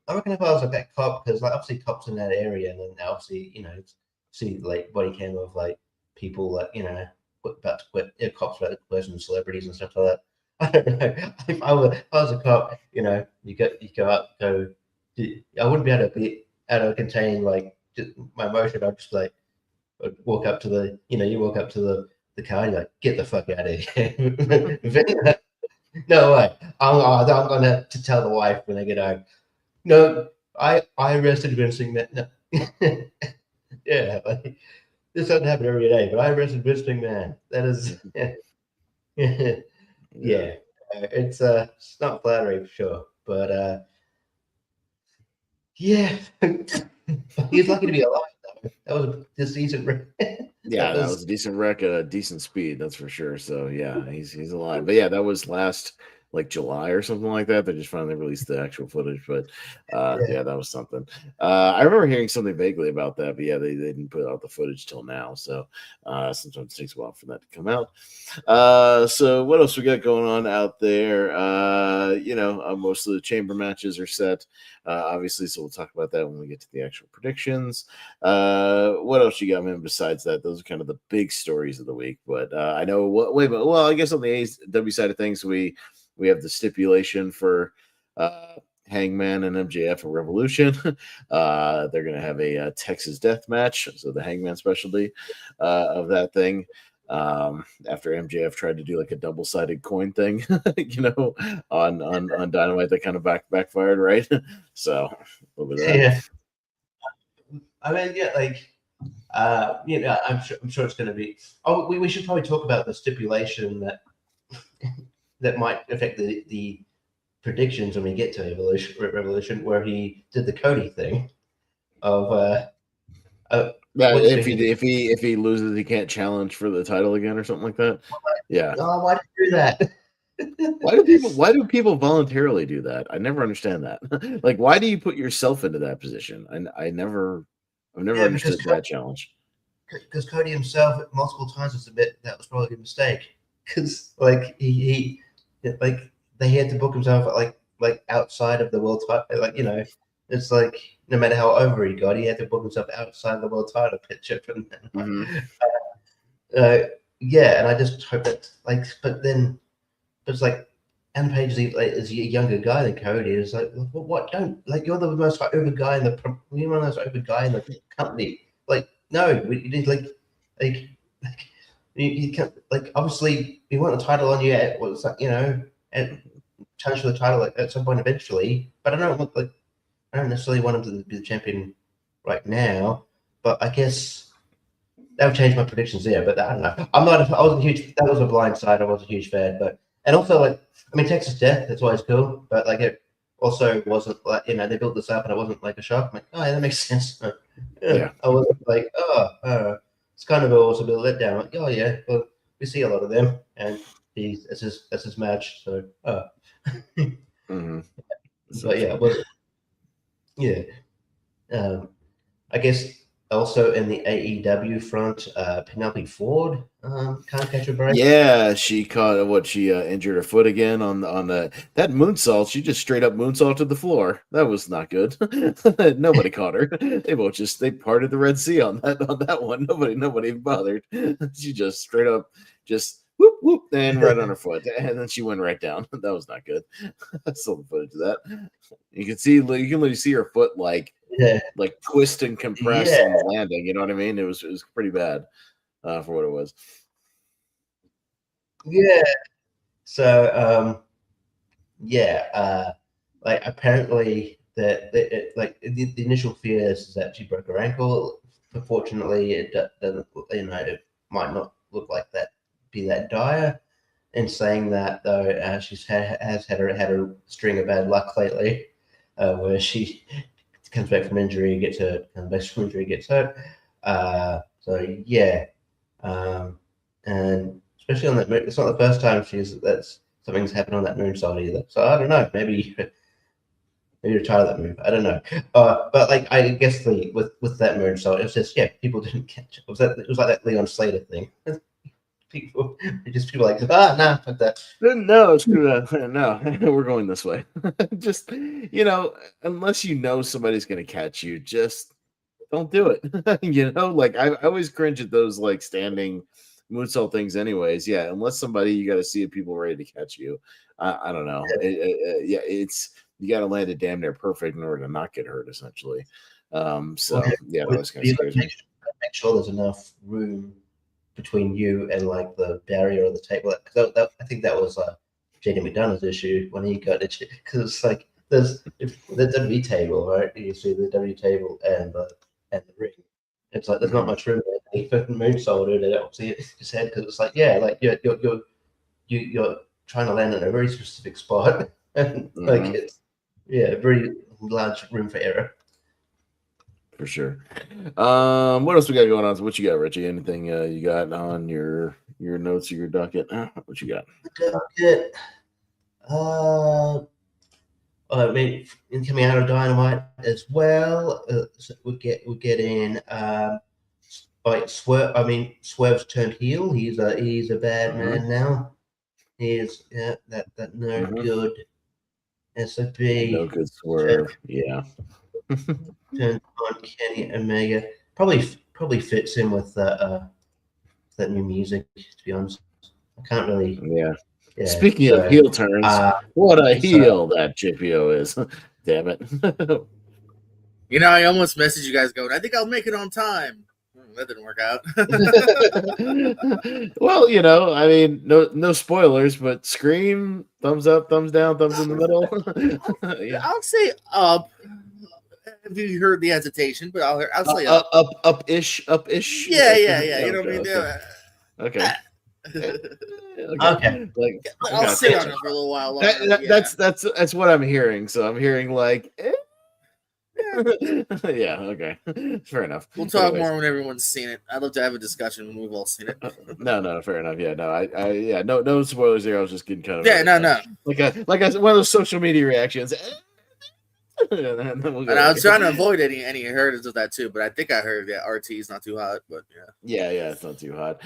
I reckon if I was a bad cop, because like obviously cops in that area, and then obviously see like body cam of like people that about to quit, cops about to question celebrities and stuff like that. I don't know. If I was a cop, you go out, I wouldn't be able to contain like just my emotion. I'd just like walk up to the you walk up to the car, and you're like, get the fuck out of here. No way. I'm gonna to tell the wife when they get home. No, I arrested Vince McMahon. No. Yeah, like, this doesn't happen every day, but I arrested Vince McMahon. That is, yeah. It's not flattering for sure, but yeah, he's lucky to be alive though. That was a decent wreck. Yeah, that was a decent wreck at a decent speed, that's for sure. So yeah, he's alive. But yeah, that was last like July or something like that. They just finally released the actual footage, but yeah, that was something. I remember hearing something vaguely about that, but yeah, they didn't put out the footage till now. So sometimes it takes a while for that to come out. So what else we got going on out there? Most of the chamber matches are set, obviously, so we'll talk about that when we get to the actual predictions. What else you got, man? Besides that, those are kind of the big stories of the week. But I know I guess on the AEW side of things, we have the stipulation for Hangman and MJF and Revolution. They're going to have a Texas death match, so the Hangman specialty of that thing. After MJF tried to do like a double-sided coin thing, on Dynamite, that kind of backfired, right? So a little bit of that. Yeah. I mean, yeah, like, I'm sure it's going to be. Oh, we should probably talk about the stipulation that might affect the predictions when we get to Revolution, where he did the Cody thing of if he loses, he can't challenge for the title again or something like that. Yeah. Oh, why did you do that? Why do people voluntarily do that? I never understand that. Like, why do you put yourself into that position? And I've never understood that challenge. Because Cody himself multiple times has admitted that was probably a mistake. Because like he they had to book himself like outside of the world title. Like, it's like no matter how over he got, he had to book himself outside the world title picture. Yeah, and I just hope that but it's like, and Page is a younger guy than Cody. It's like, well, what? Don't, like, you're the most over guy in the you're one of those over guy in the company. Like, no, you need you can't, like, obviously you want the title on you at what's like, and challenge for the title at some point eventually. But I don't necessarily want him to be the champion right now. But I guess that would change my predictions there. But I don't know. I wasn't huge. That was a blind side. I wasn't a huge fan. But and also, like, I mean, Texas Death, that's always cool. But like, it also wasn't like, they built this up and it wasn't like a shock. I'm like, oh yeah, that makes sense. Yeah. I wasn't like, it's kind of also a bit of a letdown. Like, oh yeah, well, we see a lot of them, and that's his match. So, Mm-hmm. but yeah, well, yeah. I guess also in the AEW front, Penelope Ford can't catch a break. Yeah, she caught she injured her foot again on that moonsault. She just straight up moonsaulted the floor. That was not good. Nobody caught her. They parted the Red Sea on that one. Nobody bothered. She just straight up just whoop whoop and right on her foot, and then she went right down. That was not good. I saw the footage of that. You can literally see her foot like twist and compress on the landing. You know what I mean? It was pretty bad for what it was. Yeah. So like, apparently the initial fear is that she broke her ankle. Unfortunately, it doesn't. It might not look like that, be that dire. In saying that, though, she's has had a string of bad luck lately, where she comes back from injury, gets hurt, comes back from injury, gets hurt. So yeah, and especially on that moon, it's not the first time that's something's happened on that moonsault either. So I don't know, maybe retire that move. I don't know. But like, I guess with that moonsault, it was just, people didn't catch it. It was like that Leon Slater thing. people like, nah, fuck that. No, screw that. No, we're going this way. Just, unless somebody's going to catch you, just don't do it. Like, I always cringe at those like standing moonsault things anyways. Yeah, unless you got to see people ready to catch you. I don't know. You got to land it damn near perfect in order to not get hurt, essentially. That was kind of crazy. Make sure there's enough room between you and like the barrier or the table. Because I think that was JD McDonough's issue when he got it, because it's like there's the W table, right? You see the W table and the ring. It's like there's not much room there. He fucking moonsaulted it up his head, because it's like, you're trying to land in a very specific spot, and like it's very large room for error. For sure. What else we got going on? So what you got, Richie? Anything you got on your notes or your docket? What you got? I mean, coming out of Dynamite as well, so we get in like Swerve. I mean, Swerve's turned heel. He's a bad man now. He is that no good SOB. No good Swerve. Yeah. Turned on Kenny Omega. Probably fits in with that new music. To be honest, I can't really. Yeah. Yeah. Speaking of heel turns, what a heel that JPO is. Damn it. You know, I almost messaged you guys going, I think I'll make it on time. That didn't work out. Well, you know, I mean, no spoilers, but Scream, thumbs up, thumbs down, thumbs in the middle. Yeah. I'll say up. If you heard the hesitation, but I'll say up. Up-ish. Yeah. You know what I mean? Okay. Okay. Like, I'll sit on it for a little while longer. That's what I'm hearing. So I'm hearing like, yeah, okay, fair enough. We'll talk more when everyone's seen it. I'd love to have a discussion when we've all seen it. No, fair enough. Yeah, no, no spoilers there. I was just getting kind of no, like one of those social media reactions. And I was trying to avoid any hurdles of that too, but I think I heard that RT is not too hot, but yeah, it's not too hot.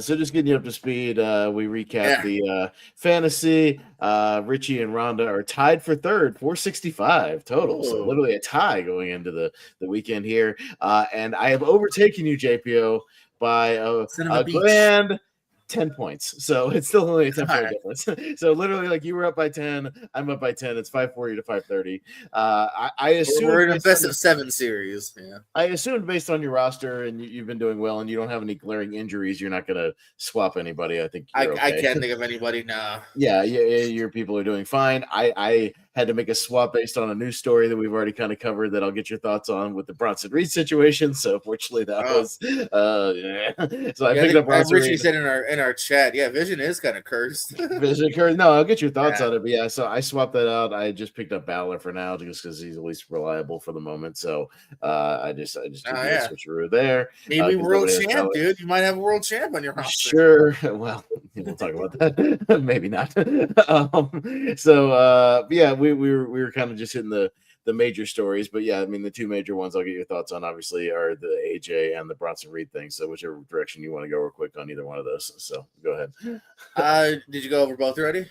So just getting you up to speed, we recap the fantasy. Richie and Rhonda are tied for third, 465 total. So literally a tie going into the weekend here. And I have overtaken you, JPO, by a grand 10 points. So it's still only a 10-point difference. So literally, like, you were up by 10, I'm up by 10. It's 540 to 530. I assume we're in a best of 7 series. Yeah. I assumed based on your roster and you've been doing well and you don't have any glaring injuries, you're not going to swap anybody. I think I can't think of anybody now. Yeah, your people are doing fine. I had to make a swap based on a news story that we've already kind of covered that I'll get your thoughts on with the Bronson Reed situation. So fortunately that was So I picked up Bronson Richie Reed. said in our chat, Vision is kind of cursed. Vision cursed. No, I'll get your thoughts on it. But so I swapped that out. I just picked up Balor for now just because he's at least reliable for the moment. So I just did a switcheroo there. Maybe world champ, dude. You might have a world champ on your Sure. roster. Well, we'll talk about that. Maybe not. We were kind of just hitting the major stories, but I mean the two major ones I'll get your thoughts on obviously are the AJ and the Bronson Reed thing. So whichever direction you want to go real quick on either one of those. So go ahead. Did you go over both already?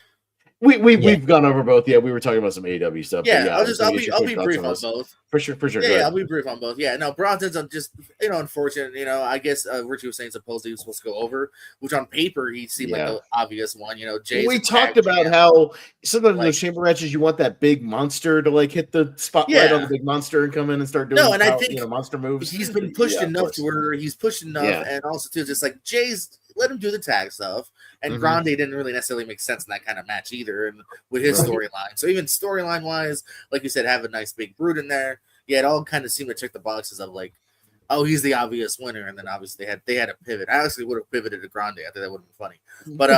We've gone over both. Yeah, we were talking about some AW stuff. I'll be brief on both. For sure. Yeah, I'll be brief on both. Yeah, no, Bronson's just unfortunate. I guess Richie was saying supposedly he was supposed to go over, which on paper he seemed like the obvious one. Jay's we talked about how sometimes in those chamber matches you want that big monster to like hit the spotlight on the big monster and come in and start doing I think monster moves. He's been pushed enough to where he's pushed enough, and also too just like Jay's let him do the tag stuff. And Grande didn't really necessarily make sense in that kind of match either, and with his storyline. So even storyline wise, like you said, have a nice big brute in there. Yeah, it all kind of seemed to check the boxes of like, oh, he's the obvious winner, and then obviously they had to pivot. I actually would have pivoted to Grande. I think that would have been funny, but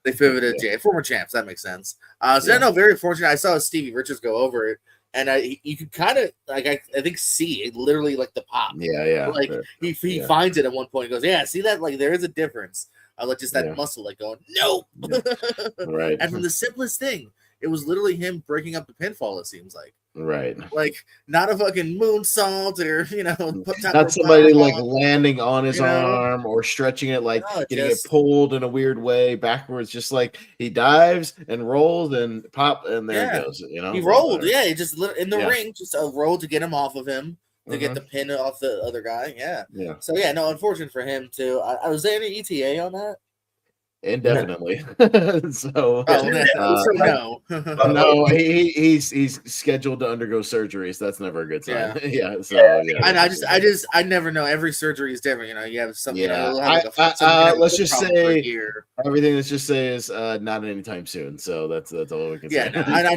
they pivoted Jay, former champs. That makes sense. Very fortunate. I saw Stevie Richards go over it. And you could kind of like I think see it literally like the pop. Like he finds it at one point. He goes, see that, like there is a difference. I like just that muscle like going no. Right. And from the simplest thing, it was literally him breaking up the pinfall. It seems like. Right. Like not a fucking moonsault or not somebody like landing on his arm or stretching it like getting it pulled in a weird way backwards. Just like he dives and rolls and pop and there it goes. He rolled. He just in the ring, just a roll to get him off of him to get the pin off the other guy. Yeah. So unfortunate for him too. I was there any ETA on that? Indefinitely. So no. He's scheduled to undergo surgery, so that's never a good sign. And I never know. Every surgery is different. You have something. Let's just say everything. Let's just say is not anytime soon. So that's all we can say. I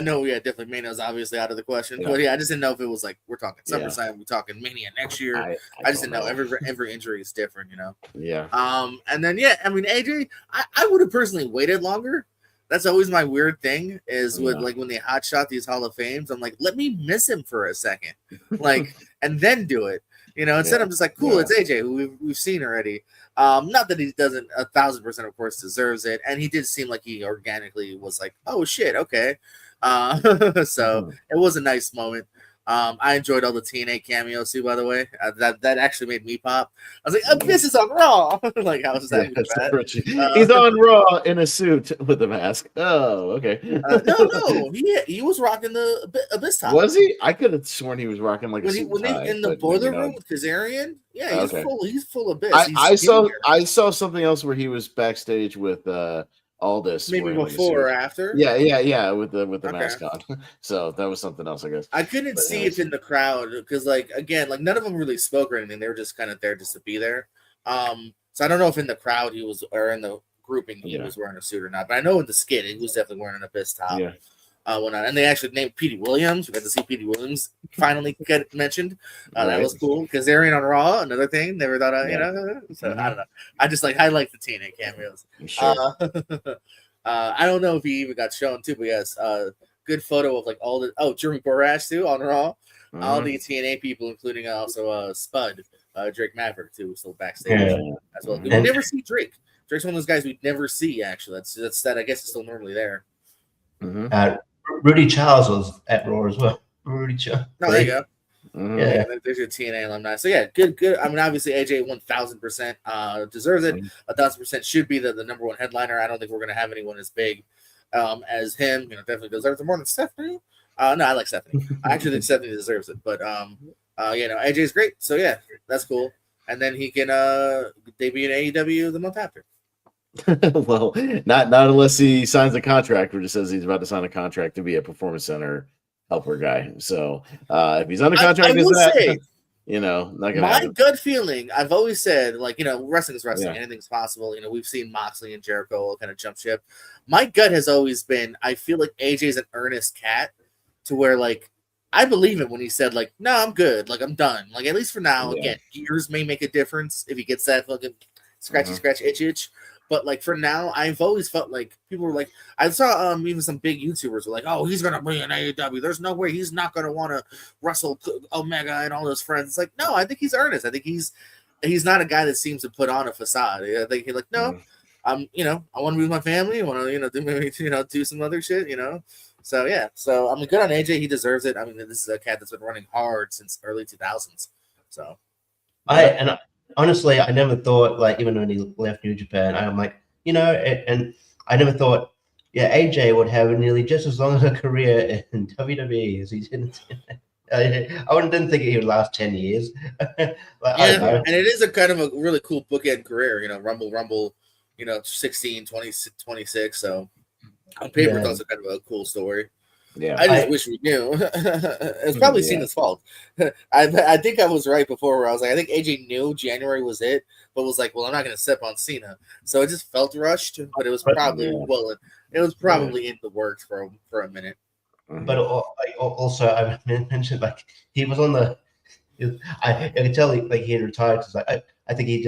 know. Yeah, definitely Mania's obviously out of the question, but I just didn't know if it was like we're talking SummerSlam, we're talking Mania next year. I just didn't know. Every injury is different. And then I mean, AJ, I would have personally waited longer. That's always my weird thing is with like when they hot shot these Hall of Fames, I'm like, let me miss him for a second, like, and then do it. Instead I'm just like, cool, it's AJ who we've seen already. Not that he doesn't 1,000%, of course, deserves it, and he did seem like he organically was like, oh shit, okay. So it was a nice moment. I enjoyed all the TNA cameos too, by the way. That actually made me pop. I was like, Abyss is on Raw. Like, I was just happy with that. He's on Raw in a suit with a mask. Oh, okay. No, he was rocking the Abyss top. Was he? I could have sworn he was rocking like a suit when tie, in the boiler room with Kazarian. Yeah, he's full Abyss. I saw something else where he was backstage with Aldis, maybe before or after. Yeah, with the mask on. So that was something else, I guess. I couldn't see it in the crowd because, like, again, like none of them really spoke or anything. They were just kind of there just to be there. So I don't know if in the crowd he was, or in the grouping he was wearing a suit or not. But I know in the skit he was definitely wearing an Abyss top. Yeah. And they actually named Petey Williams. We got to see Petey Williams finally get mentioned. That was cool because they're in on Raw. Another thing, never thought of, you know. So I don't know. I just like the TNA cameos. Sure. I don't know if he even got shown too, but yes, good photo of like all the Jeremy Borash too on Raw. All the TNA people, including also Spud, Drake Maverick too, still backstage as well. We never see Drake. Drake's one of those guys we'd never see. Actually, that's that. I guess is still normally there. Rudy Charles was at Raw as well. Rudy Charles. Oh, there you go. Yeah, there's your TNA alumni. So yeah, good. I mean, obviously AJ 1,000% deserves it. 1,000% should be the number one headliner. I don't think we're gonna have anyone as big as him. You know, definitely deserves it more than Stephanie. No, I like Stephanie. I actually think Stephanie deserves it, but you know, AJ is great. So yeah, that's cool. And then he can debut in AEW the month after. Well, not unless he signs a contract, or just says he's about to sign a contract to be a Performance Center helper guy. So if he's on a contract, you know, not gonna happen. Gut feeling, I've always said, like, you know, wrestling is wrestling, anything's possible. You know, we've seen Moxley and Jericho kind of jump ship. My gut has always been, I feel like AJ's an earnest cat, to where, like, I believe it when he said, like, no, I'm good, like, I'm done, like, at least for now. Again, years may make a difference if he gets that fucking scratch itch. But, like, for now, I've always felt like people were like, I saw even some big YouTubers were like, oh, he's going to be in AEW. There's no way he's not going to want to wrestle Omega and all those friends. It's like, no, I think he's earnest. I think he's not a guy that seems to put on a facade. I think he's like, no, you know, I want to be with my family. I want to, you know, do some other shit, you know. So, yeah. So, I'm good on AJ. He deserves it. I mean, this is a cat that's been running hard since early 2000s. So. Honestly, I never thought, like, even when he left New Japan, I'm like, you know, and I never thought, AJ would have nearly just as long as a career in WWE as he did. I didn't think he would last 10 years. And it is a kind of a really cool bookend career, you know, Rumble, you know, 16, 20, 26. So on paper, it's also kind of a cool story. Yeah, I just wish we knew. It's probably Cena's fault. I think I was right before, where I was like, I think AJ knew January was it, but was like, well, I'm not going to step on Cena, so it just felt rushed. But it was probably in the works for a minute. But also, I mentioned, like, he was on the. I could tell he had retired, because I think he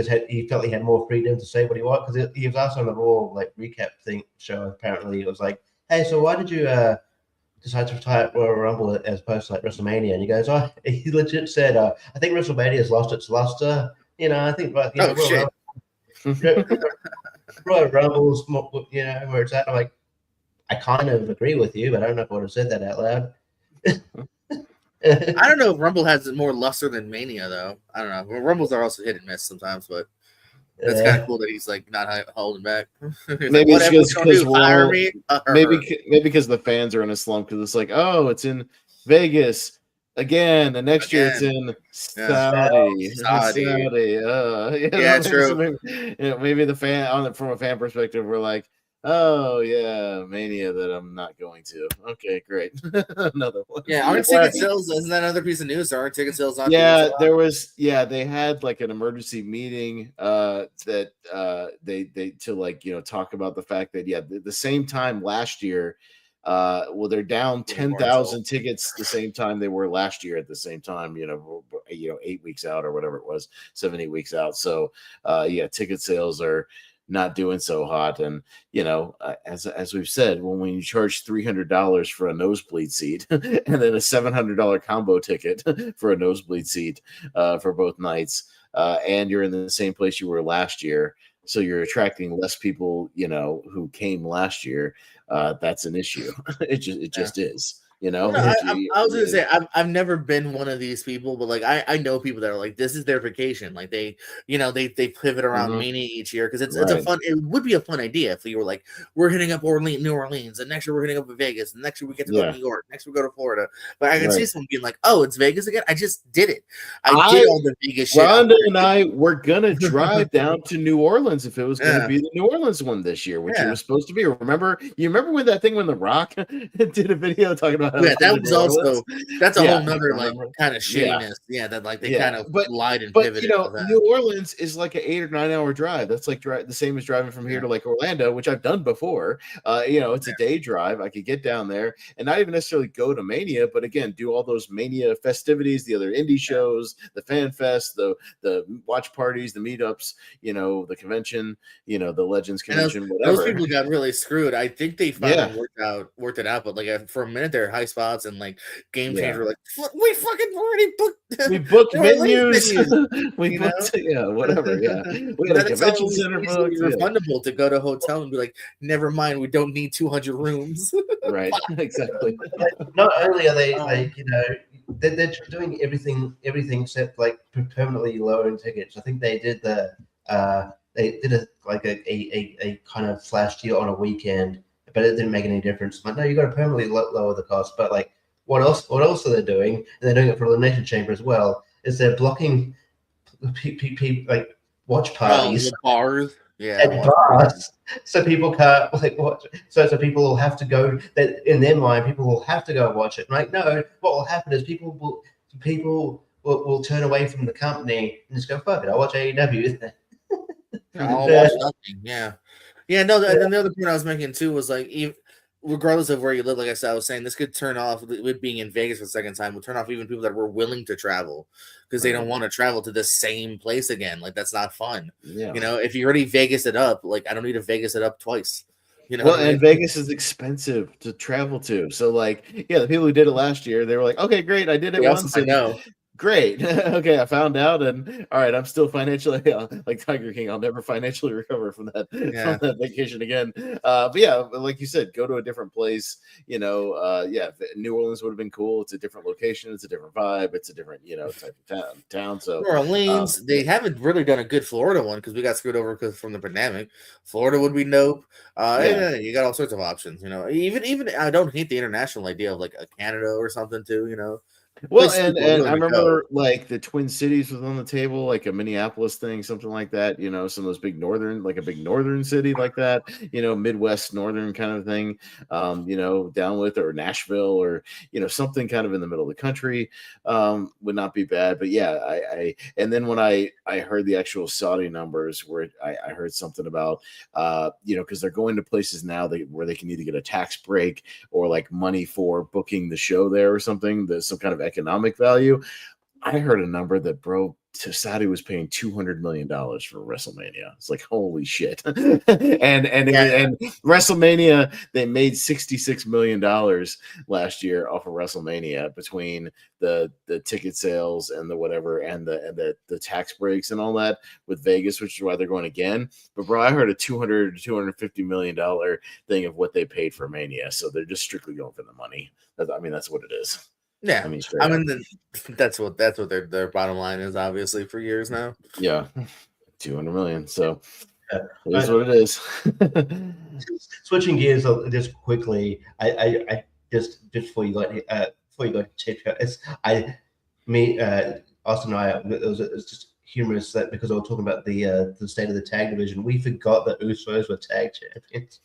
felt he had more freedom to say what he wanted, because he was asked on the Raw like recap show. Apparently, it was like, hey, so why did you decide to retire at Royal Rumble as opposed to like WrestleMania? And he goes, he legit said, I think WrestleMania has lost its luster. You know, I think Royal Rumble's, you know, where it's at. I'm like, I kind of agree with you, but I don't know if I would have said that out loud. I don't know if Rumble has more luster than Mania, though. I don't know. Well, Rumbles are also hit and miss sometimes, but that's kind of cool that he's like not holding back. Maybe like, it's because maybe because the fans are in a slump, because it's like, oh, it's in Vegas again, and next year it's in Saudi. True. So maybe the fan from a fan perspective, we're like, oh yeah, Mania that I'm not going to. Okay, great. Another one. Yeah, aren't ticket sales? Isn't that another piece of news? Aren't ticket sales on? Yeah, there was. Yeah, they had like an emergency meeting that they to, like, you know, talk about the fact that the same time last year, they're down 10,000 tickets the same time they were last year at the same time. You know, 8 weeks out or whatever it was, 7-8 weeks out. So ticket sales are not doing so hot. And, you know, as we've said, when you charge $300 for a nosebleed seat and then a $700 combo ticket for a nosebleed seat for both nights, and you're in the same place you were last year, so you're attracting less people, who came last year. That's an issue. It just is. Well, no, I was gonna say I've never been one of these people, but like I know people that are like, this is their vacation. Like they pivot around Mania each year because it's a fun. It would be a fun idea if you were like, we're hitting up New Orleans, and next year we're hitting up Vegas, and next year we get to go to New York, next we go to Florida. But I can see someone being like, oh, it's Vegas again. I just did it. I did all the Vegas shit. Rhonda and I were gonna drive down to New Orleans if it was gonna be the New Orleans one this year, which it was supposed to be. You remember when that thing when The Rock did a video talking about how that was also that's a whole nother like kind of shittiness. Yeah, that like they kind of lied and pivoted. But New Orleans is like an 8 or 9 hour drive. That's like the same as driving from here to like Orlando, which I've done before. It's a day drive. I could get down there and not even necessarily go to Mania, but again, do all those Mania festivities, the other indie shows, the fan fest, the watch parties, the meetups, the convention, the Legends convention, whatever. Those people got really screwed. I think they finally worked it out, but like for a minute there, High Spots and like Game Changer, like we fucking already booked. We booked venues. We booked, whatever. Yeah, we had a convention center booked. Refundable to go to a hotel and be like, never mind, we don't need 200 rooms. Right, exactly. Not only are they like they're doing everything except like permanently lowering tickets. I think they did a kind of flash deal on a weekend, but it didn't make any difference. Like, no, you got to permanently lower the cost. But like, what else are they doing? And they're doing it for Elimination Chamber as well. Is they're blocking like watch parties, bars, at bars, so people can't like watch. So people will have to go. That in their mind, people will have to go and watch it. Like, no, what will happen is people will turn away from the company and just go, fuck it, I'll watch AEW. I'll watch nothing. Yeah. No. And the other point I was making too was like, regardless of where you live, like I said, I was saying this could turn off with being in Vegas for the second time. Would turn off even people that were willing to travel because they don't want to travel to the same place again. Like that's not fun. Yeah. If you already Vegas it up, like I don't need to Vegas it up twice. And Vegas is expensive to travel to. So like, the people who did it last year, they were like, okay, great, I did it once. I know. Great. Okay, I found out, and all right, I'm still financially like Tiger King. I'll never financially recover from that vacation again. But like you said, go to a different place. New Orleans would have been cool. It's a different location. It's a different vibe. It's a different type of town. So New Orleans, they haven't really done a good Florida one because we got screwed over from the pandemic. Florida would be nope. You got all sorts of options. Even I don't hate the international idea of like a Canada or something too. Well, and I remember like the Twin Cities was on the table, like a Minneapolis thing, something like that. Some of those big northern city like that. Midwest northern kind of thing. Down with or Nashville or something kind of in the middle of the country would not be bad. But I and then when I heard the actual Saudi numbers, where I heard something about because they're going to places now where they can either get a tax break or like money for booking the show there or something. There's some kind of economic value. I heard a number that Saudi was paying $200 million for WrestleMania. It's like, holy shit. and WrestleMania, they made $66 million last year off of WrestleMania between the ticket sales and the whatever and the tax breaks and all that with Vegas, which is why they're going again. But bro, I heard a $200 to $250 million thing of what they paid for Mania. So they're just strictly going for the money. That's what it is. Yeah, that's what their bottom line is, obviously, for years now. Yeah, 200 million. So it is what it is. Switching gears just quickly, I just before you got to check out, Austin and I, it was just humorous that because I was talking about the state of the tag division, we forgot that Usos were tag champions.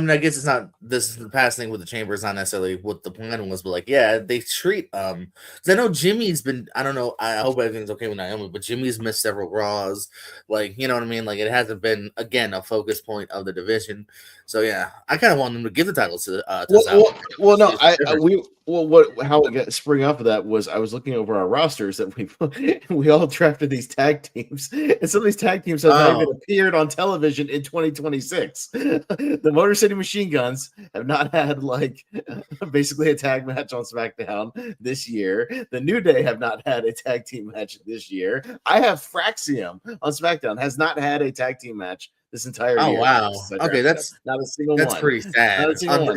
I guess it's not. This is the past thing with the chamber. It's not necessarily what the plan was, but like, they treat. Because I know Jimmy's been. I don't know. I hope everything's okay with Naomi, but Jimmy's missed several Raws. Like, you know what I mean? Like, it hasn't been again a focus point of the division. So I kind of want them to give the titles to how it got spring off of that was I was looking over our rosters that we all drafted these tag teams, and some of these tag teams have not even appeared on television in 2026. The Motor City Machine Guns have not had like basically a tag match on SmackDown this year. The New Day have not had a tag team match this year. I have Fraxium on SmackDown has not had a tag team match this entire year. Wow. Okay, that's not a single that's one. pretty sad. Not a single one.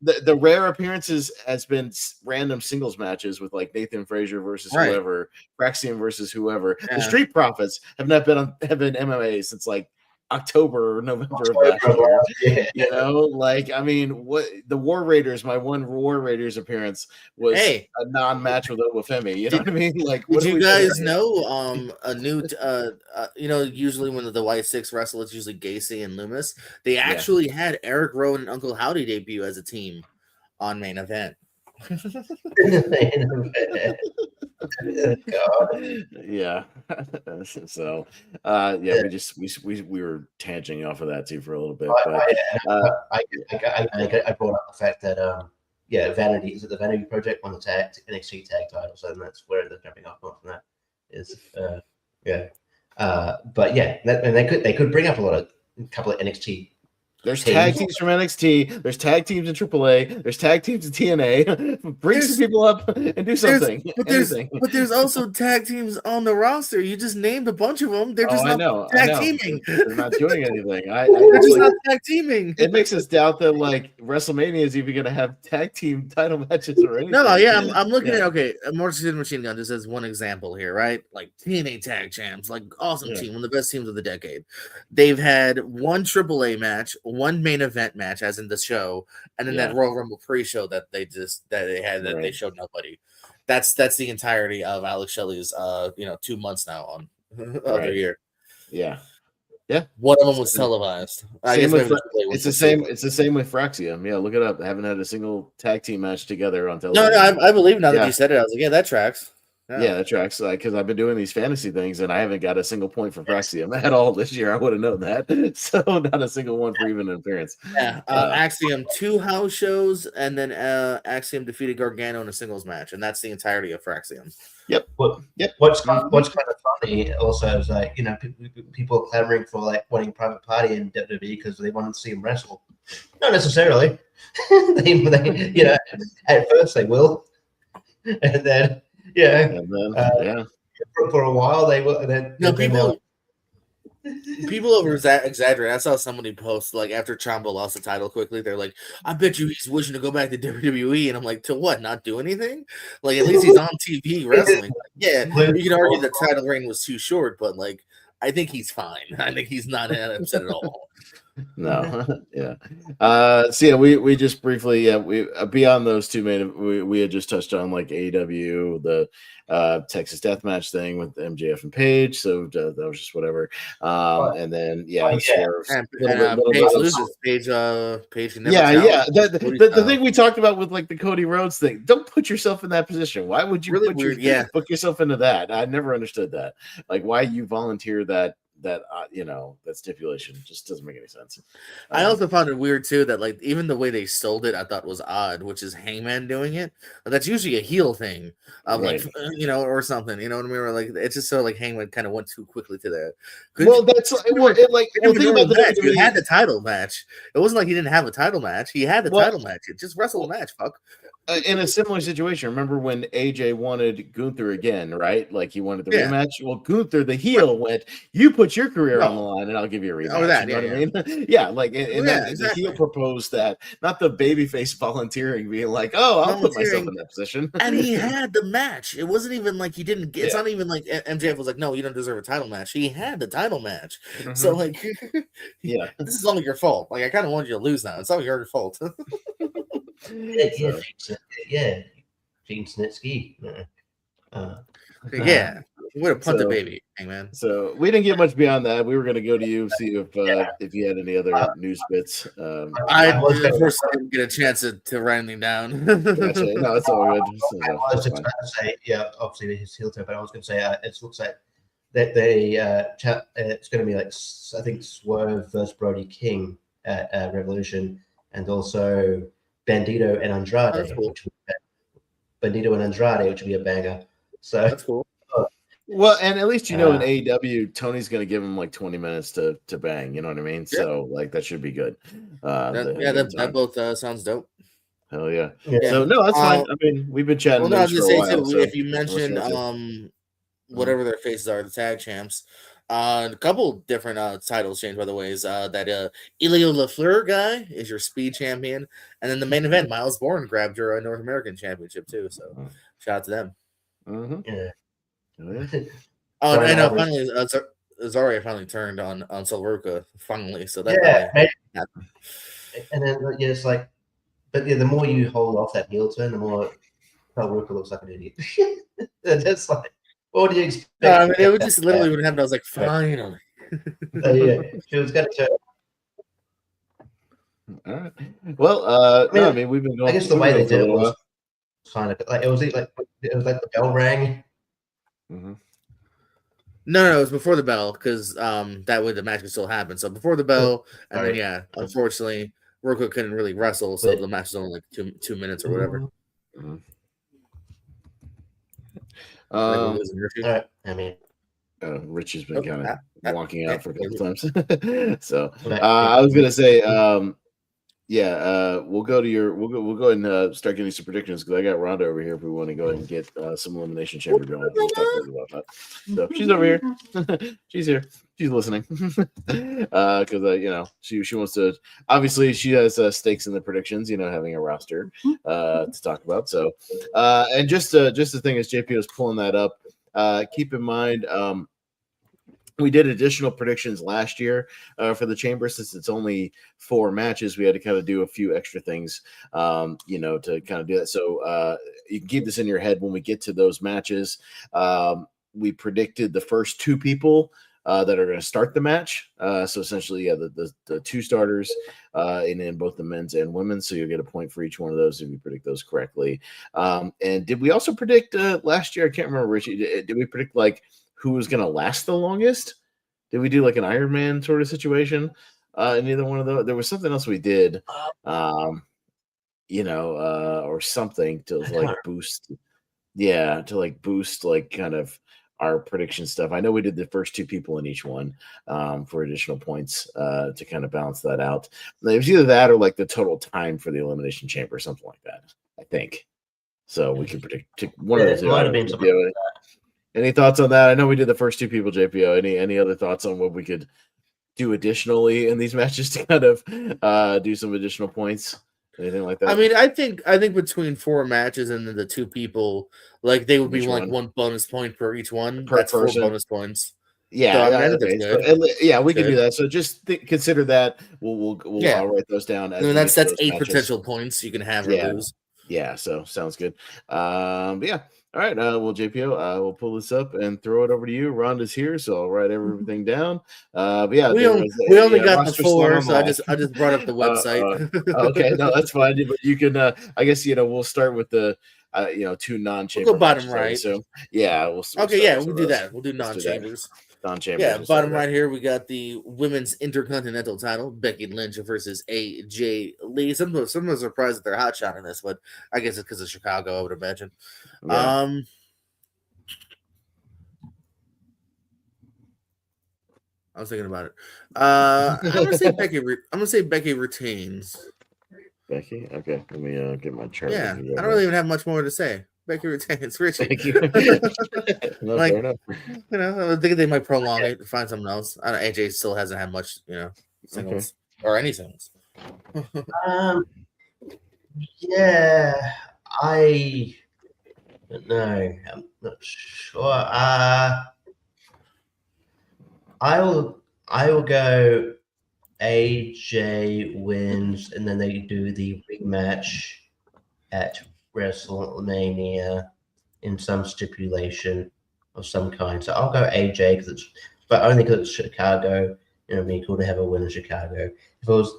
The rare appearances has been random singles matches with like Nathan Frazier versus whoever, Fraxium versus whoever. The Street Profits have not been MMA since like October or November of last year. You know, like I mean, what the War Raiders, my one War Raiders appearance was a non-match with Femi. You know what I mean? Like, did you guys know a new you know, usually when the White Six wrestle, it's usually Gacy and Loomis. They actually had Eric Rowan and Uncle Howdy debut as a team on Main Event. Yeah. So we were tangenting off of that too for a little bit. I brought up the fact that Vanity, is it the Vanity Project won the NXT tag titles, and that's where they're jumping off from that is but yeah, and they could bring up a couple of NXT. There's tag teams from NXT. There's tag teams in AAA. There's tag teams in TNA. Bring some people up and do something. But there's also tag teams on the roster. You just named a bunch of them. They're just not tag teaming. They're not doing anything. They're just not tag teaming. It makes us doubt that like WrestleMania is even going to have tag team title matches or anything. No, yeah, I'm looking at Morrison Machine Gun just as one example here, right? Like TNA tag champs, like awesome team, one of the best teams of the decade. They've had one AAA match, one main event match, as in the show, and then that Royal Rumble pre-show that they they showed nobody. That's the entirety of Alex Shelley's 2 months now on other year. Yeah. One of them was televised. It's the same with Fraxium. Yeah, look it up. They haven't had a single tag team match together on television. No, I believe now that you said it. I was like, yeah, that tracks. Yeah, that tracks. Because I've been doing these fantasy things, and I haven't got a single point for Fraxium at all this year. I would have known that. So not a single one for even an appearance. Yeah, Axiom 2 house shows, and then Axiom defeated Gargano in a singles match, and that's the entirety of Fraxium. Yep. What's kind of funny also is like people are clamoring for like wanting Private Party in WWE because they wanted to see him wrestle. Not necessarily. they at first they will, and then. For a while they will. And then people over exaggerate. I saw somebody post like after Ciampa lost the title quickly. They're like, "I bet you he's wishing to go back to WWE." And I'm like, "To what? Not do anything? Like at least he's on TV wrestling." Like, yeah, you can argue the title reign was too short, but like I think he's fine. I think he's not upset at all. No, so we just briefly we beyond those two we had just touched on like AEW, the Texas Deathmatch thing with MJF and Paige, so that was just whatever. And then Paige loses. Paige can never the thing we talked about with like the Cody Rhodes thing. Don't put yourself in that position. Why would you put yourself into that? I never understood that. Like why you volunteer that stipulation just doesn't make any sense. I also found it weird too that like even the way they sold it I thought was odd, which is Hangman doing it. That's usually a heel thing of like or something, you know what I mean? Or like it's just so like Hangman kind of went too quickly to that. Think about the match. You had the title match. It wasn't like he didn't have a title match. He had the title match. It just wrestled a match. Fuck. In a similar situation, remember when AJ wanted Gunther again, right? Like he wanted the rematch. Well, Gunther, the heel, went, "You put your career on the line, and I'll give you a rematch." Oh, that, you know what I mean? The heel proposed that, not the babyface volunteering, being like, "Oh, I'll put myself in that position." And he had the match. It wasn't even like he didn't get. It's not even like MJF was like, "No, you don't deserve a title match." He had the title match. Mm-hmm. So like, this is all your fault. Like I kind of wanted you to lose now. It's all your fault. Gene Snitsky. He would have punted the baby, Hangman. So we didn't get much beyond that. We were going to go to you, see if you had any other news bits. I didn't get a chance to write anything down. No, it's all good. I was just about to say, obviously his heel turn, but I was going to say it looks like that it's going to be like I think Swerve versus Brody King at Revolution, and also Bandito and Andrade, which would be a banger. So that's cool. Well, and at least in AEW, Tony's going to give him like 20 minutes to bang. You know what I mean? Yeah. So like that should be good. That both sounds dope. Hell yeah. Yeah. So no, that's fine. I mean, we've been chatting Well, no, I was for gonna a say while. too. So If you mentioned whatever their faces are, the tag champs, a couple different titles changed by the ways. That Elio LaFleur guy is your speed champion, and then the main event, Miles Bourne grabbed your North American championship too. So shout out to them. Mm-hmm. Yeah. Oh, and finally, Zarya finally turned on Salruka finally. So that happened. And then it's like, but yeah, the more you hold off that heel turn, the more Salruka looks like an idiot. That's like, what do you expect? I mean, it would just literally would happen. I was like, finally. Yeah, she was going to turn. All right. Well, I mean, we've been going. I guess the way they did it was kind of like it was like the bell rang. Mm-hmm. No, it was before the bell because that way the match could still happen. So before the bell, and then unfortunately, Ruka couldn't really wrestle, so the match was only like 2 minutes or whatever. Mm-hmm. All right. I mean, Rich has been kind of walking out for a couple times. So I was gonna say, we'll go and start getting some predictions because I got Rhonda over here if we want to go ahead and get some Elimination Chamber going. We'll talk about that. So she's over here. She's here. She's listening because she wants to. Obviously, she has stakes in the predictions. Having a roster to talk about. So and just the thing as JP was pulling that up, keep in mind. We did additional predictions last year for the Chamber. Since it's only 4 matches, we had to kind of do a few extra things, to kind of do that. So you can keep this in your head when we get to those matches. We predicted the first 2 people that are going to start the match. So essentially, the 2 starters, and then both the men's and women's. So you'll get a point for each one of those if you predict those correctly. And did we also predict last year? I can't remember, Richie. Did we predict who was going to last the longest? Did we do like an Iron Man sort of situation? In either one of those? There was something else we did, or something to boost. Yeah, to boost kind of our prediction stuff. I know we did the first 2 people in each one for additional points to kind of balance that out. It was either that or the total time for the Elimination Chamber, something like that, I think. So we can predict one of those. It might have been something like that. Any thoughts on that? I know we did the first 2 people, JPO. Any other thoughts on what we could do additionally in these matches to kind of do some additional points? Anything like that? I mean, I think between 4 matches and then the 2 people, they would be one bonus point per each one. That's person. 4 bonus points. Yeah, so, we can do that. So just consider that. We'll I'll write those down. That's 8 potential points you can have or lose. Yeah, so sounds good. Yeah. All right, well, JPO, we'll pull this up and throw it over to you. Rhonda's here, so I'll write everything down. But yeah, we only got the 4, so I just brought up the website. Okay, no, that's fine. But you can, I guess, we'll start with the, 2 non-chamber. We'll go bottom right. So yeah, we'll do that. We'll do non-chambers. Non-chamber. Yeah, bottom right here we got the women's intercontinental title, Becky Lynch versus AJ Lee. Some are surprised that they're hot shot in this, but I guess it's because of Chicago, I would imagine. Yeah. I was thinking about it. I'm gonna say Becky retains. Becky, okay. Let me get my chart. Yeah, I don't really even have much more to say. Becky retains. Richie. Thank you. No, fair enough. I think they might prolong it, find something else. I don't know, AJ still hasn't had much, singles or any singles. Yeah, I don't know. I'm not sure. I will go AJ wins, and then they do the rematch at WrestleMania in some stipulation of some kind. So I'll go AJ but only because it's Chicago. It'd be cool to have a win in Chicago. If it was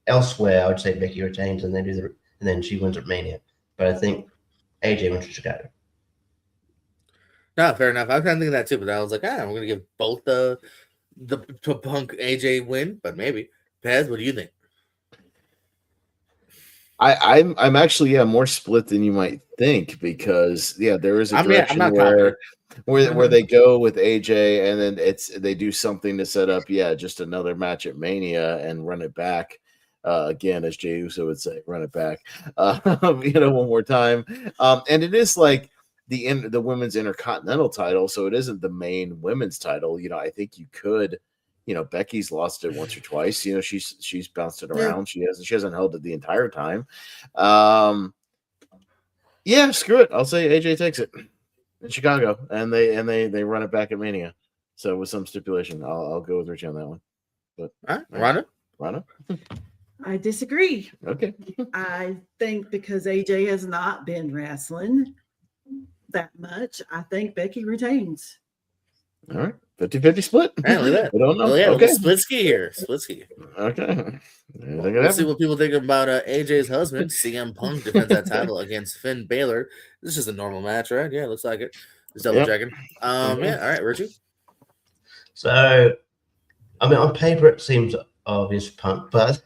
elsewhere, I would say Becky retains and then she wins at Mania. But I think AJ wins in Chicago. No, fair enough. I was kind of thinking that too, but I was like, we're gonna give both the Punk AJ win, but maybe. Pez, what do you think? I'm actually more split than you might think because there is a direction where where they go with AJ and then they do something to set up just another match at Mania and run it back again, as Jey Uso would say, run it back one more time, and it is like the women's Intercontinental title, so it isn't the main women's title. I think you could, Becky's lost it once or twice. She's bounced it around. She hasn't held it the entire time. Screw it, I'll say AJ takes it in Chicago, and they run it back at Mania. So with some stipulation, I'll go with Richie on that one. But all right, Rhonda? I disagree. Okay. I think because AJ has not been wrestling that much, I think Becky retains. All right. 50-50 split. Man, look at that. I don't know. Okay. Split ski here. Okay. We'll see what people think about AJ's husband. CM Punk defends that title against Finn Balor. This is a normal match, right? Yeah, looks like it. Just double checking. All right, Richie. So, I mean, on paper it seems obvious Punk, but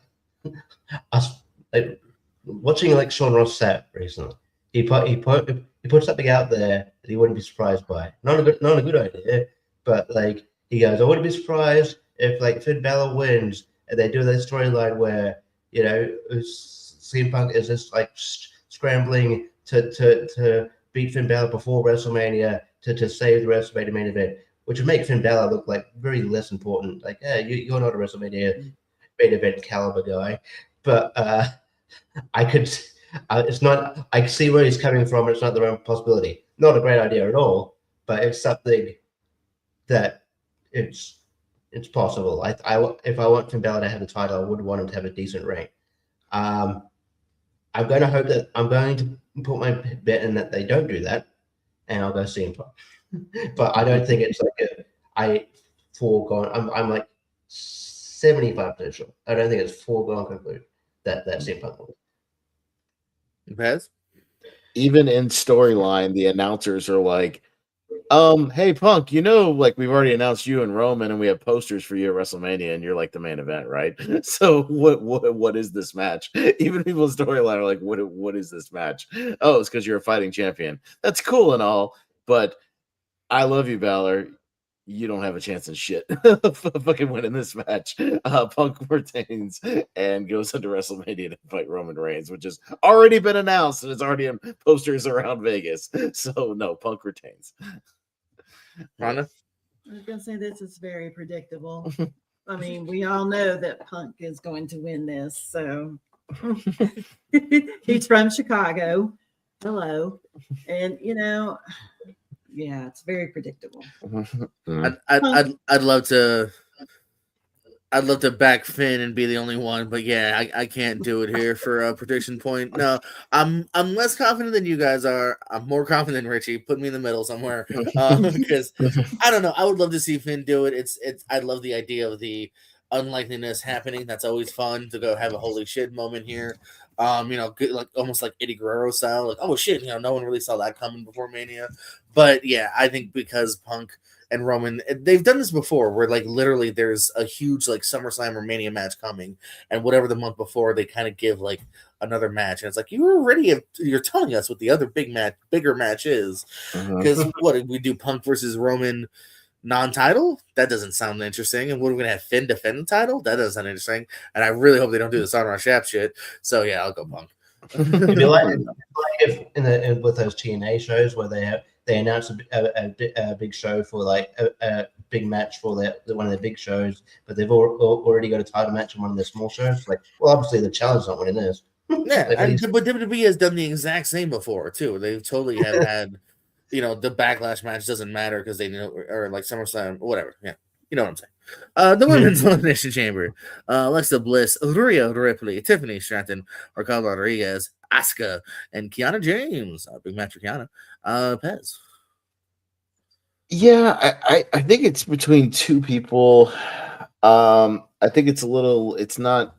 watching like Sean Ross set recently, he put something out there that he wouldn't be surprised by. Not a good idea, but like he goes, I wouldn't be surprised if like Finn Balor wins and they do that storyline where CM Punk is just like scrambling to beat Finn Balor before WrestleMania to save the WrestleMania main event, which would make Finn Balor look like very less important. Like, you're not a WrestleMania main event caliber guy, but it's not. I see where he's coming from. It's not the wrong possibility. Not a great idea at all, but it's something that it's possible. If I want Finn Balor to have the title, I would want him to have a decent reign. I'm going to put my bet in that they don't do that, and I'll go CM Punk. But I don't think it's like foregone. I'm like 75% sure. I don't think it's foregone conclusion that CM Punk will. Pez? Even in storyline, the announcers are like, hey Punk, like we've already announced you and Roman and we have posters for you at WrestleMania and you're like the main event, right? So what is this match? Even people in storyline are like, what is this match? Oh, it's because you're a fighting champion. That's cool and all, but I love you, Balor. You don't have a chance in shit fucking winning this match. Punk retains and goes into WrestleMania to fight Roman Reigns, which has already been announced and it's already in posters around Vegas. So no, Punk retains. Rhonda? I was gonna say this is very predictable. I mean, we all know that Punk is going to win this, so he's from Chicago. Hello. And yeah, it's very predictable. I'd love to back Finn and be the only one, but yeah, I can't do it here for a prediction point. No, I'm less confident than you guys are. I'm more confident than Richie. Put me in the middle somewhere because I don't know. I would love to see Finn do it. It's I love the idea of the unlikeliness happening. That's always fun to go have a holy shit moment here. Like almost like Eddie Guerrero style, like, oh shit, no one really saw that coming before Mania. But yeah, I think because Punk and Roman, they've done this before where like literally there's a huge like SummerSlam or Mania match coming, and whatever the month before they kind of give like another match, and it's like you're telling us what the other bigger match is, because what did we do? Punk versus Roman non-title? That doesn't sound interesting. And what are we gonna have Finn defend the title? That doesn't sound interesting. And I really hope they don't do the Son of Shap shit. So yeah, I'll go Punk. It'd be like if with those TNA shows where they announce a big show for like a big match for one of their big shows, but they've already got a title match in one of their small shows. Like, well, obviously the challenge not winning this. Yeah, but WWE has done the exact same before too. They totally have had. The Backlash match doesn't matter because they or like SummerSlam, whatever. Yeah, you know what I'm saying. The Women's Elimination Chamber: Alexa Bliss, Rhea Ripley, Tiffany Stratton, Raquel Rodriguez, Asuka, and Kiana James. Big match for Kiana. Pez. Yeah, I think it's between two people. I think it's not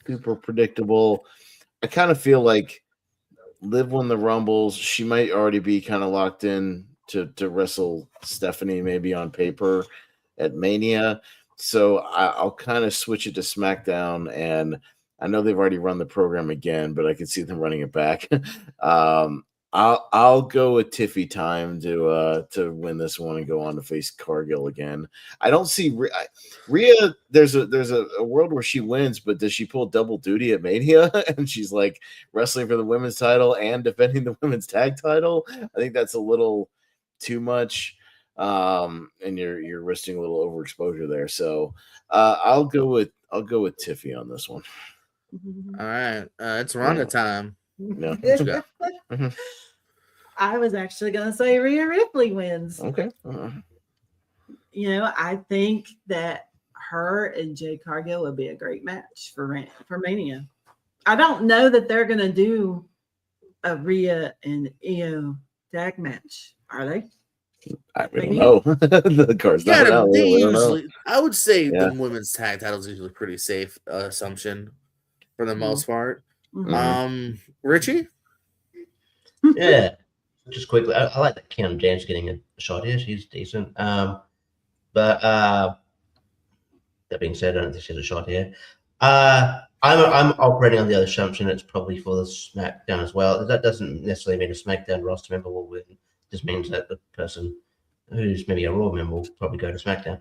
super predictable. I kind of feel like Liv won the Rumbles. She might already be kind of locked in to wrestle Stephanie maybe on paper at Mania. So I'll kind of switch it to SmackDown. And I know they've already run the program again, but I can see them running it back. I'll go with Tiffy time to win this one and go on to face Cargill again. I don't see Rhea. There's a world where she wins, but does she pull double duty at Mania and she's like wrestling for the women's title and defending the women's tag title? I think that's a little too much, and you're risking a little overexposure there. So I'll go with Tiffy on this one. All right, it's Rhonda time. Yeah. What you got? I was actually going to say Rhea Ripley wins. Okay. I think that her and Jade Cargill would be a great match for Mania. I don't know that they're going to do a Rhea and Io tag match, are they? We don't know. The card's not out. I would say the women's tag title is usually pretty safe assumption for the most part. Mm-hmm. Richie? Yeah. Just quickly, I like that Keanu James getting a shot here. She's decent. But that being said, I don't think she's a shot here. I'm operating on the other assumption it's probably for the SmackDown as well. That doesn't necessarily mean a SmackDown roster member will win. It just means that the person who's maybe a Raw member will probably go to SmackDown.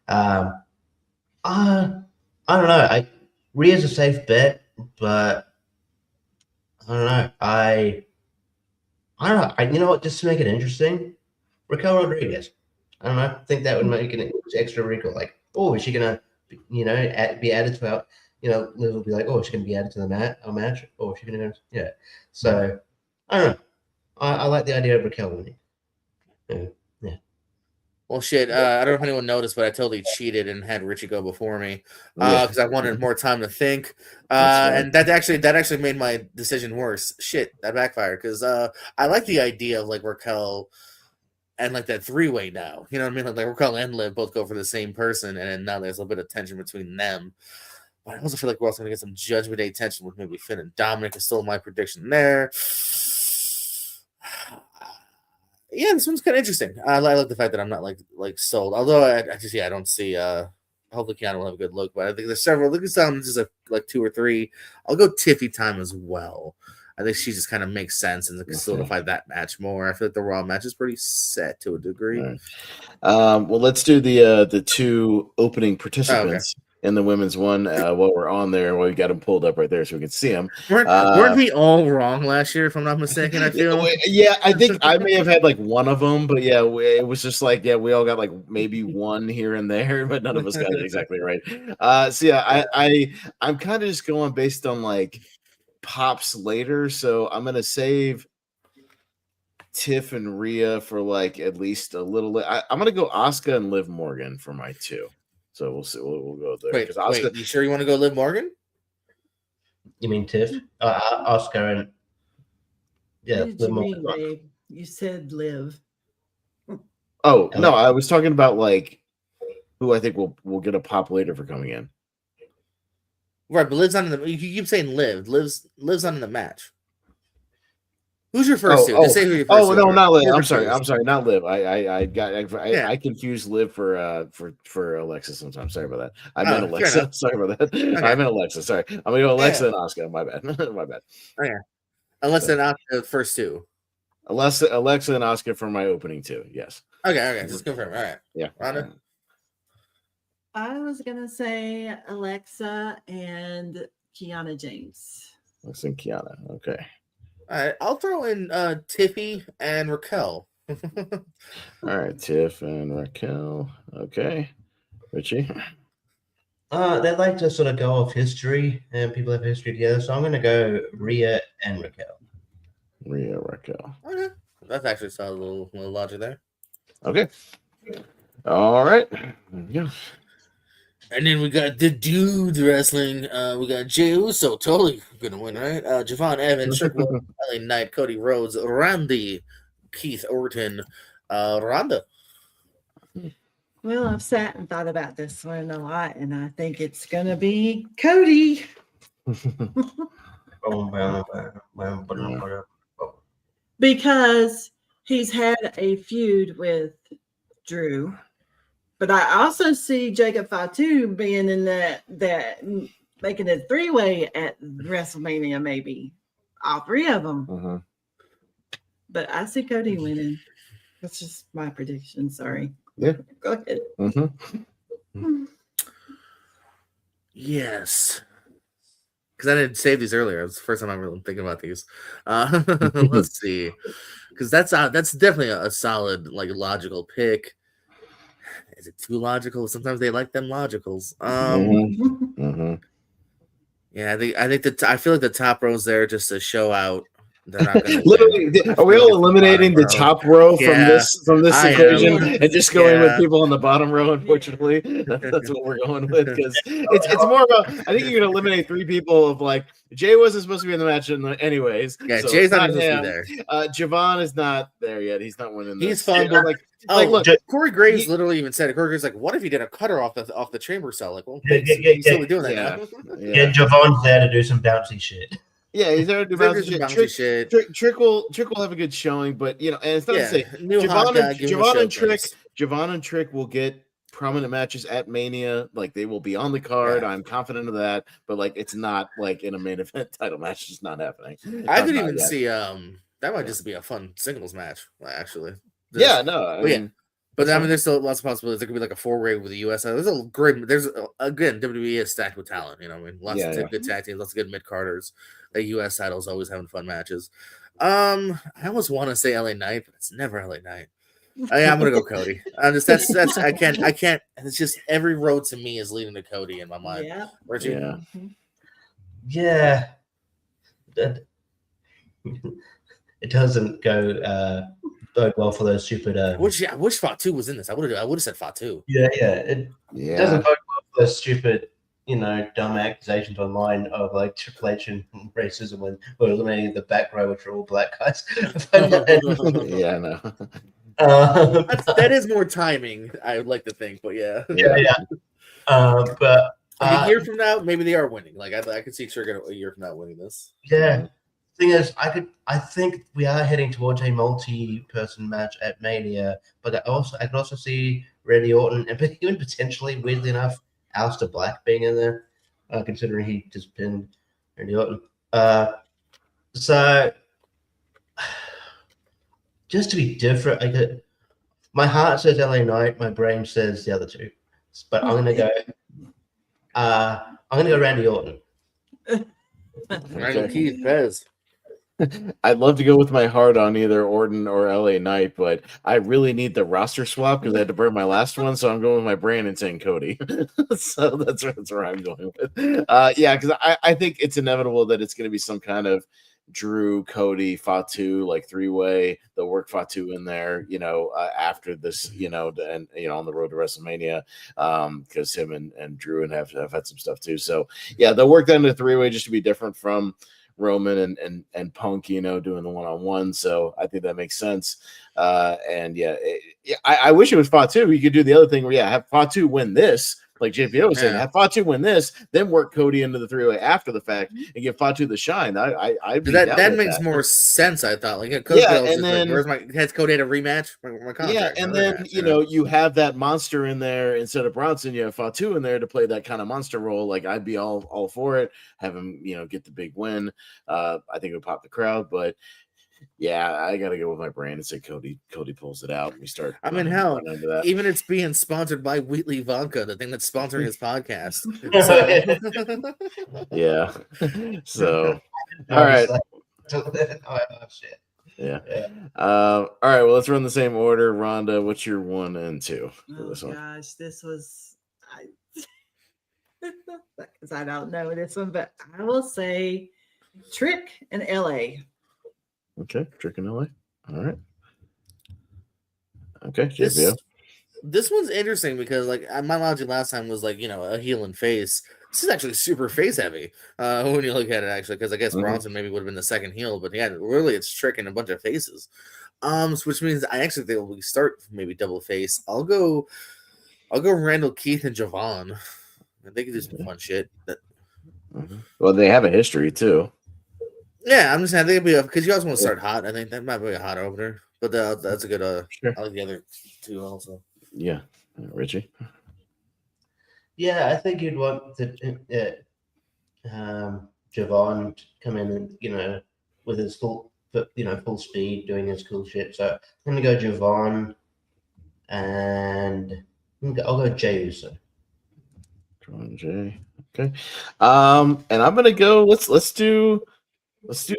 I don't know. Rhea's a safe bet, but I don't know. I don't know. You know what? Just to make it interesting, Raquel Rodriguez. I don't know. I think that would make an extra wrinkle. Like, oh, is she gonna, be added to our, Liv will be like, oh, is she gonna be added to our match? Or is she gonna go? Yeah. So I don't know. I like the idea of Raquel winning. Yeah. Well, shit. I don't know if anyone noticed, but I totally cheated and had Richie go before me because I wanted more time to think. And that actually made my decision worse. Shit, that backfired because I like the idea of like Raquel and like that three-way now. You know what I mean? Like Raquel and Liv both go for the same person, and now there's a bit of tension between them. But I also feel like we're also going to get some Judgment Day tension with maybe Finn and Dominic. Is still my prediction there. Yeah, this one's kind of interesting. I like the fact that I'm not like sold. Although I don't see. Hopefully, Keanu will have a good look. But I think there's several. Look at some, just like 2 or 3. I'll go Tiffy time as well. I think she just kind of makes sense and can solidify that match more. I feel like the Raw match is pretty set to a degree. Right. Well, let's do the 2 opening participants. In the women's one, while we're on there, we got them pulled up right there so we can see them. Weren't we all wrong last year, if I'm not mistaken? I feel. Yeah, I think I may have had like one of them, but yeah, it was just like we all got like maybe one here and there, but none of us got it exactly right. So yeah, I'm kind of just going based on like pops later, so I'm gonna save Tiff and Rhea for like at least a little. I'm gonna go Asuka and Liv Morgan for my 2. So we'll see. We'll go there. Wait, you sure you want to go Liv Morgan? You mean Tiff? Oscar and What did you mean, babe? You said Liv. Oh no, I was talking about like who I think will get a pop later for coming in. Right, but Liv's not in the. You keep saying Liv. Liv's not in the match. Who's your first 2? Just say who your first 2 no, are. not Liv. I'm sorry, not Liv. I confuse Liv for Alexa sometimes. Sorry about that. I meant Alexa. Sorry about that. Okay. I meant Alexa. Sorry. I'm gonna go Alexa and Asuka. My bad. My bad. Okay. Alexa and Asuka, first 2. Alexa and Asuka for my opening 2. Yes. Okay. Just confirm. All right. Yeah. Rhonda? I was gonna say Alexa and Kiana James. Alexa and Kiana. Okay. All right, I'll throw in Tiffy and Raquel. All right, Tiff and Raquel. Okay. Richie? They like to sort of go off history, and people have history together, so I'm going to go Rhea and Raquel. Raquel. Okay. That's actually a little logic there. Okay. All right. Yeah. And then we got the dudes wrestling. We got Jey Uso, totally gonna win, right? Javon Evans, LA Knight, Cody Rhodes, Randy, Keith Orton, Rhonda. Well, I've sat and thought about this one a lot, and I think it's gonna be Cody. Because he's had a feud with Drew. But I also see Jacob Fatu being in that making a 3-way at WrestleMania, maybe all 3 of them. but I see Cody winning. That's just my prediction. Sorry. Yeah. Go ahead. Yes. Because I didn't save these earlier. It was the first time I'm really thinking about these. Let's see. Because that's definitely a solid, like, logical pick. Is it too logical? Sometimes they like them logicals. Yeah, I feel like the top row's there just to show out. They're not going to literally. Are we all eliminating the top row from this equation and just going with people on the bottom row? Unfortunately, that's what we're going with because it's more about. I think you're going to eliminate 3 people of like Jay wasn't supposed to be in the match anyways. Yeah, so Jay's not supposed to be there. Javon is not there yet. He's not winning. He's fun, but look, Corey Graves literally even said it. Corey Graves like, what if he did a cutter off the chamber cell? Like, well, he's still doing that now. Yeah, Javon's there to do some bouncy shit. Yeah, he's there to do bouncy shit. Trick will have a good showing, but and it's not to say Javon and Trick will get prominent matches at Mania. Like they will be on the card. Yeah. I'm confident of that. But like it's not like in a main event title match. It's just not happening. I could even see that might just be a fun singles match, actually. I mean, but I mean, there's still lots of possibilities. There could be like a 4-way with the US. There's again, WWE is stacked with talent. I mean, lots of good tag teams, lots of good mid carders. The US title's always having fun matches. I almost want to say LA Knight, but it's never LA Knight. I'm gonna go Cody. That's I can't. It's just every road to me is leading to Cody in my mind. Yeah. Richie? Yeah. It doesn't go well for those stupid. I wish Fatu was in this. I would have said Fatu. Yeah. It doesn't bode well for those stupid, dumb accusations online of like Triple H and racism when we're eliminating the back row, which are all black guys. Yeah, no. That is more timing, I would like to think, but yeah. But a year from now, maybe they are winning. Like I could see Trigger a year from now winning this. Yeah. Thing is, I think we are heading towards a multi-person match at Mania, but I can also see Randy Orton and even potentially, weirdly enough, Aleister Black being in there, considering he just pinned Randy Orton. So just to be different, my heart says LA Knight, my brain says the other two, but I'm gonna go Randy Orton. Randall Keith Pez. I'd love to go with my heart on either Orton or LA Knight, but I really need the roster swap because I had to burn my last one, so I'm going with my brain and saying Cody. So that's where I'm going with. Because I think it's inevitable that it's going to be some kind of Drew, Cody, Fatu, like 3-way. They'll work Fatu in there, after this, and on the road to WrestleMania, because him and Drew and have had some stuff too. So they'll work that into 3-way just to be different from Roman and Punk, doing the one-on-one. So I think that makes sense. I wish it was Fatu. You could do the other thing where have Fatu win this, like JPO was saying, have Fatu win this, then work Cody into the 3-way after the fact and give Fatu the shine. That makes more sense. I thought has Cody had a rematch? My contract, and then you have that monster in there instead of Bronson. You have Fatu in there to play that kind of monster role. Like I'd be all for it. Have him get the big win. I think it would pop the crowd, but. Yeah, I gotta go with my brain and say Cody pulls it out. We start. I mean, hell, even it's being sponsored by Wheatley Vodka, the thing that's sponsoring his podcast. Yeah. So, all right. Shit. Yeah. All right. Well, let's run the same order. Rhonda, what's your 1 and 2 for this one? Gosh, this was. Because I don't know this one, but I will say Trick in LA. Okay, Trick in LA. All right. Okay, this one's interesting because my logic last time was a heel and face. This is actually super face heavy when you look at it actually, because I guess Bronson maybe would have been the second heel, but really it's Trick and a bunch of faces. Which means I actually think we start maybe double face. I'll go Randall Keith and Javon. They can do some fun shit. Well, they have a history too. Yeah, I'm just saying I think it'd be because you also want to start hot. I think that might be a hot opener, but that's a good. Sure. I like the other two also. Yeah, Richie. Yeah, I think you'd want Javon to come in and with his full speed doing his cool shit. So I'm gonna go Javon, and I'll go Jey Uso. Javon Jay. Okay. And I'm gonna go. Let's do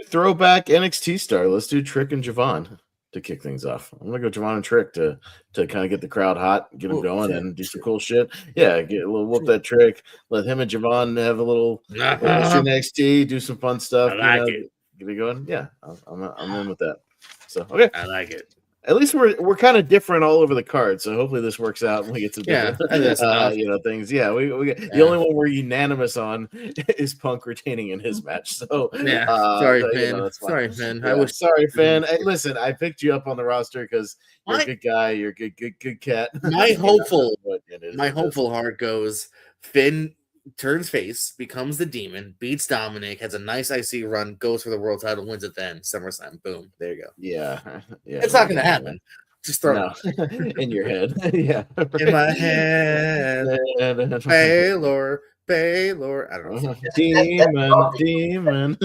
throwback NXT star. Let's do Trick and Javon to kick things off. I'm gonna go Javon and Trick to kind of get the crowd hot, get them going, and do some cool shit. Yeah, get a little whoop that Trick. Let him and Javon have a little NXT, do some fun stuff. I like it. Get it going. Yeah, I'm in with that. So okay, I like it. At least we're kind of different all over the card, so hopefully this works out when we get to different, things. Yeah, we the only one we're unanimous on is Punk retaining in his match. So sorry, Finn. Sorry, Finn. Yeah, sorry, Finn. Hey, listen, I picked you up on the roster because you're a good guy. You're a good cat. My hopeful heart goes Finn turns face, becomes the demon, beats Dominic, has a nice IC run, goes for the world title, wins it then. SummerSlam. Boom. There you go. Yeah. It's not going to happen. Just throw it in your head. Yeah. In my head. Baylor. I don't know. Demon.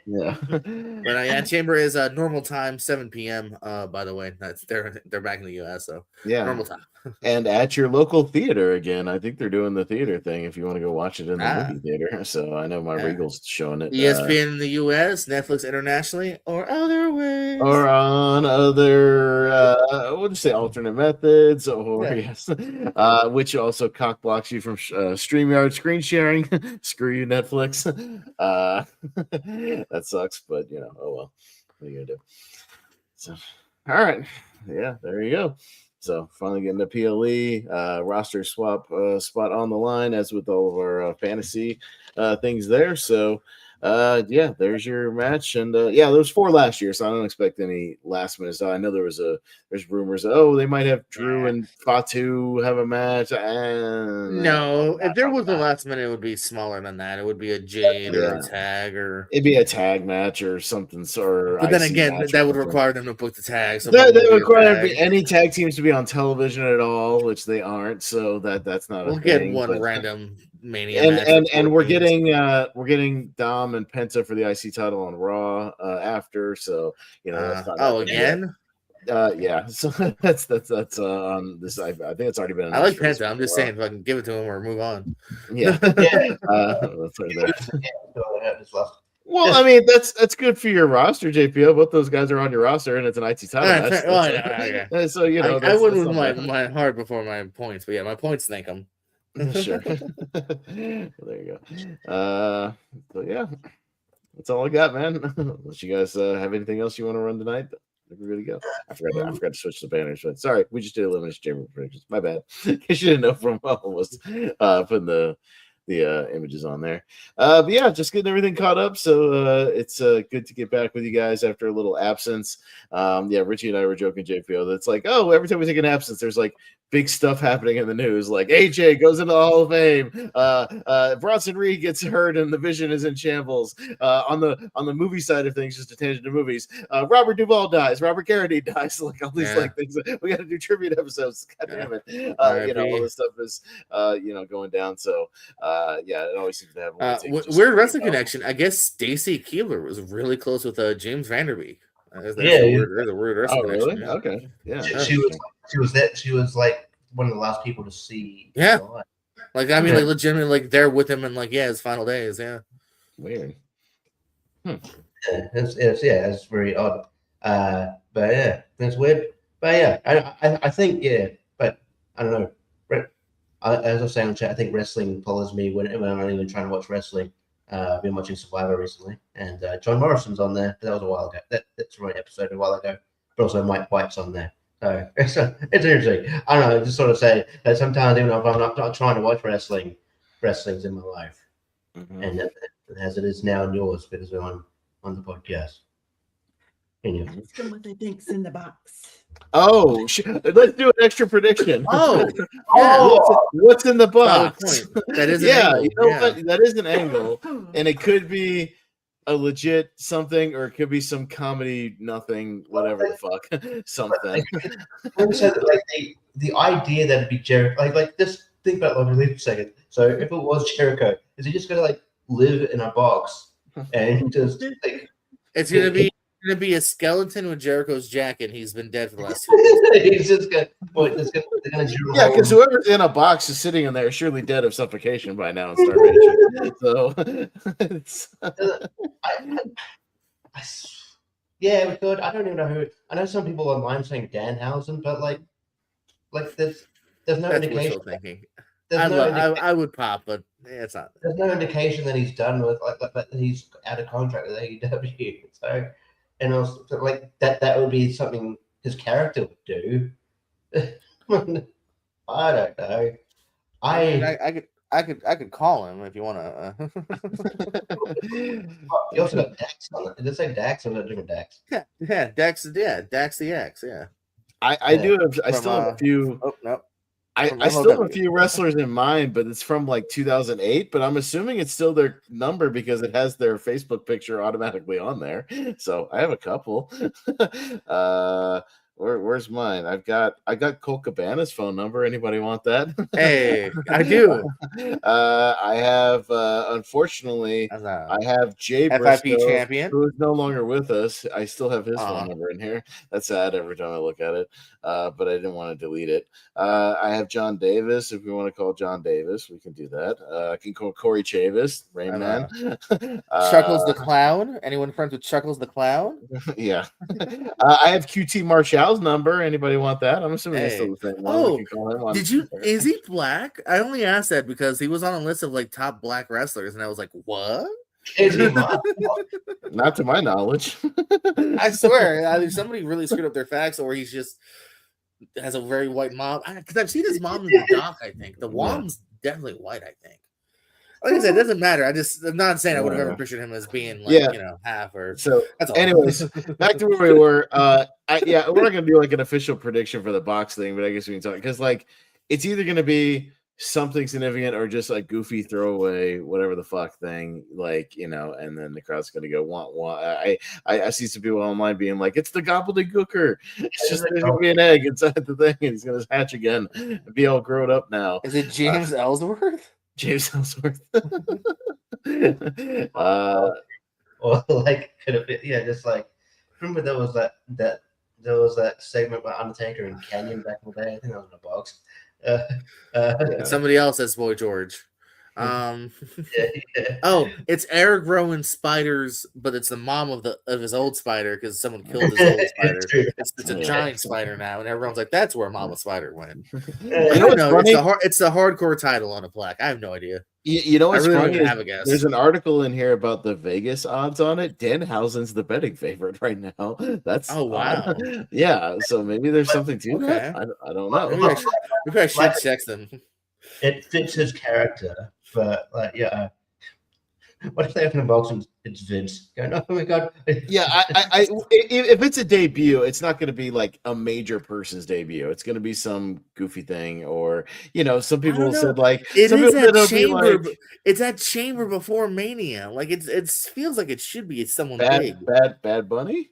Yeah. But Chamber is normal time, 7 p.m. By the way, they're back in the U.S. So yeah, normal time. And at your local theater again. I think they're doing the theater thing if you want to go watch it in the movie theater. So I know my Regal's showing it. ESPN in the U.S., Netflix internationally, or other ways, or on other what do you say, alternate methods, or yes, which also cock blocks you from StreamYard screen sharing. Screw you, Netflix. That sucks, but oh well. What are you gonna do? So, all right, yeah, there you go. So finally getting the PLE roster swap spot on the line, as with all of our fantasy things there. So there's your match, and there was 4 last year, so I don't expect any last minute. So I know there's rumors. They might have Drew and Fatu have a match. No, if there was a last minute, it would be smaller than that. It would be a Jade or a tag, or it'd be a tag match or something. But then again, that would require them to book the tag. So that would require any tag teams to be on television at all, which they aren't. So that's not. We'll get one random Mania and we're getting Dom and Penta for the IC title on Raw after. So that's not again. Yeah, so that's on this. I think it's already been. I like Penta. I'm just saying, if I can give it to him or move on. Yeah. Well, I mean, that's good for your roster, JPO. Both those guys are on your roster, and it's an IT title match. So I wouldn't move my heart before my points, but my points thank them. Sure. There you go. So yeah, that's all I got, man. Unless you guys have anything else you want to run tonight, we're good to go. I forgot to switch the banners, but sorry, we just did Elimination Chamber predictions. My bad. Because you didn't know from Howell was putting the images on there. But yeah, just getting everything caught up. So it's good to get back with you guys after a little absence. Richie and I were joking, JPO, that's like, every time we take an absence, there's like big stuff happening in the news. Like AJ goes into the Hall of Fame. Bronson Reed gets hurt and the Vision is in shambles. On the movie side of things, just a tangent to movies. Robert Duvall dies. Robert Carradine dies. Like all these things. We got to do tribute episodes. God damn it. All this stuff is going down. So it always seems to have weird wrestling connection. I guess Stacy Keibler was really close with James Vanderbeek. There's a weird wrestling connection. Really? Okay. Yeah. She was like one of the last people to see. Yeah. Like legitimately, like there with him and his final days. Yeah. Weird. It's very odd. But yeah, it's weird. But yeah, I think but I don't know. As I was saying in chat, I think wrestling follows me when I'm even trying to watch wrestling. I've been watching Survivor recently, and John Morrison's on there. That was a while ago. That's the right episode a while ago. But also Mike White's on there. So it's interesting. I don't know. Just sort of say that sometimes even if I'm not trying to watch wrestling, wrestling's in my life, and as it is now in yours because we're on the podcast. Anyway. Let's go what they think's in the box. Oh, let's do an extra prediction. What's in the box? That is what? That is an angle, and it could be a legit something, or it could be some comedy, nothing, whatever the fuck, something. So, the idea that it'd be Jericho, like just think about Lovely Leaf for a second. So if it was Jericho, is he just gonna live in a box and just like It's gonna be a skeleton with Jericho's jacket. He's been dead for the last 2 weeks. he's just gonna they're gonna drill Yeah, because holes. whoever's in a box is sitting in there, surely dead of suffocation by now and starvation. So, Yeah, we could. I don't even know who. I know some people online saying Danhausen, but like there's no That's indication. wishful thinking. There's I would pop, but it's not. there's no indication that he's done with that he's out of contract with AEW. So, and also like that would be something his character would do. I don't know. I could call him if you want to. You also got Dax on it. Did it say Dax or was it a different Dax? Yeah, Dax the X. Yeah. I do have. I still have a few. Oh no. I still have a few wrestlers in mind, but it's from like 2008. But I'm assuming it's still their number because it has their Facebook picture automatically on there. So I have a couple. Where's mine? I got Colt Cabana's phone number. Anybody want that? Hey, I do. I have unfortunately I have Jay FIP Briscoe, champion, who is no longer with us. I still have his phone number in here. That's sad every time I look at it. But I didn't want to delete it. I have John Davis. If we want to call John Davis, we can do that. I can call Corey Chavis, Rain Man. Chuckles the Clown. Anyone friends with Chuckles the Clown? Yeah. I have QT Marshall's number. Anybody want that? I'm assuming it's still the same one. Oh, we can call him on did you? Is he black? I only asked that because he was on a list of like top black wrestlers, and I was like, what? Is he not? Not to my knowledge. I swear, either somebody really screwed up their facts, or he's just has a very white mom. Because I've seen his mom in the doc. I think the mom's definitely white. I think. Like I said, it doesn't matter. I'm not saying I would have ever pictured him as being like half or so. That's all. Anyways, back to where we were. We're not gonna do like an official prediction for the box thing, but I guess we can talk because like it's either gonna be something significant or just like goofy throwaway whatever the fuck thing, like and then the crowd's gonna go want. I see some people online being like, it's the gobbledygooker. It's just there's gonna be an egg inside the thing, and he's gonna hatch again and be all grown up now. Is it James Ellsworth? James Ellsworth. Or like could have been, just like remember there was that segment by Undertaker and Canyon back in the day. I think that was in a box. Somebody else says Boy George. Yeah. Oh, it's air growing spiders, but it's the mom of his old spider because someone killed his old spider. It's a giant spider now, and everyone's like, "That's where Mama Spider went." I don't know. It's the hardcore title on a plaque. I have no idea. You know what's really funny? have a guess. There's an article in here about the Vegas odds on it. Danhausen's the betting favorite right now. That's wow. Yeah, so maybe there's something to that. I don't know. Maybe I should check them. It fits his character, but like what if they open a box and it's Vince going, oh my god? Yeah, I if it's a debut, it's not going to be like a major person's debut. It's going to be some goofy thing, or some people said like it's at Chamber before Mania. Like it feels like it should be someone big. Bad Bunny.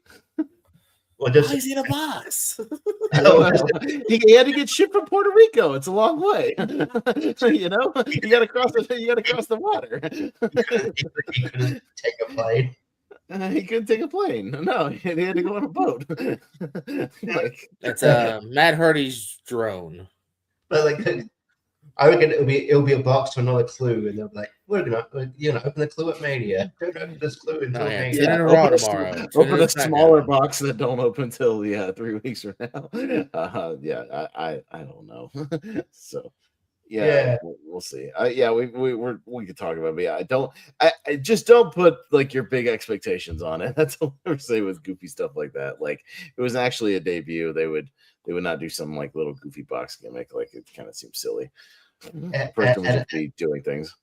Why is he in a box? He had to get shipped from Puerto Rico. It's a long way. You got to cross the water. He couldn't take a plane. He couldn't take a plane. No, he had to go on a boat. That's Matt Hardy's drone. But like, I reckon it'll be a box to another clue, and they'll be like, "We're gonna open the clue at Mania. Don't open this clue until Mania." Tune in Raw tomorrow. Open a smaller box that don't open until 3 weeks from now. I don't know. So we'll see. We could talk about it. But I just don't put like your big expectations on it. That's all I ever say with goofy stuff like that. Like if it was actually a debut, they would not do some like little goofy box gimmick. Like it kind of seems silly. Person would just be doing things.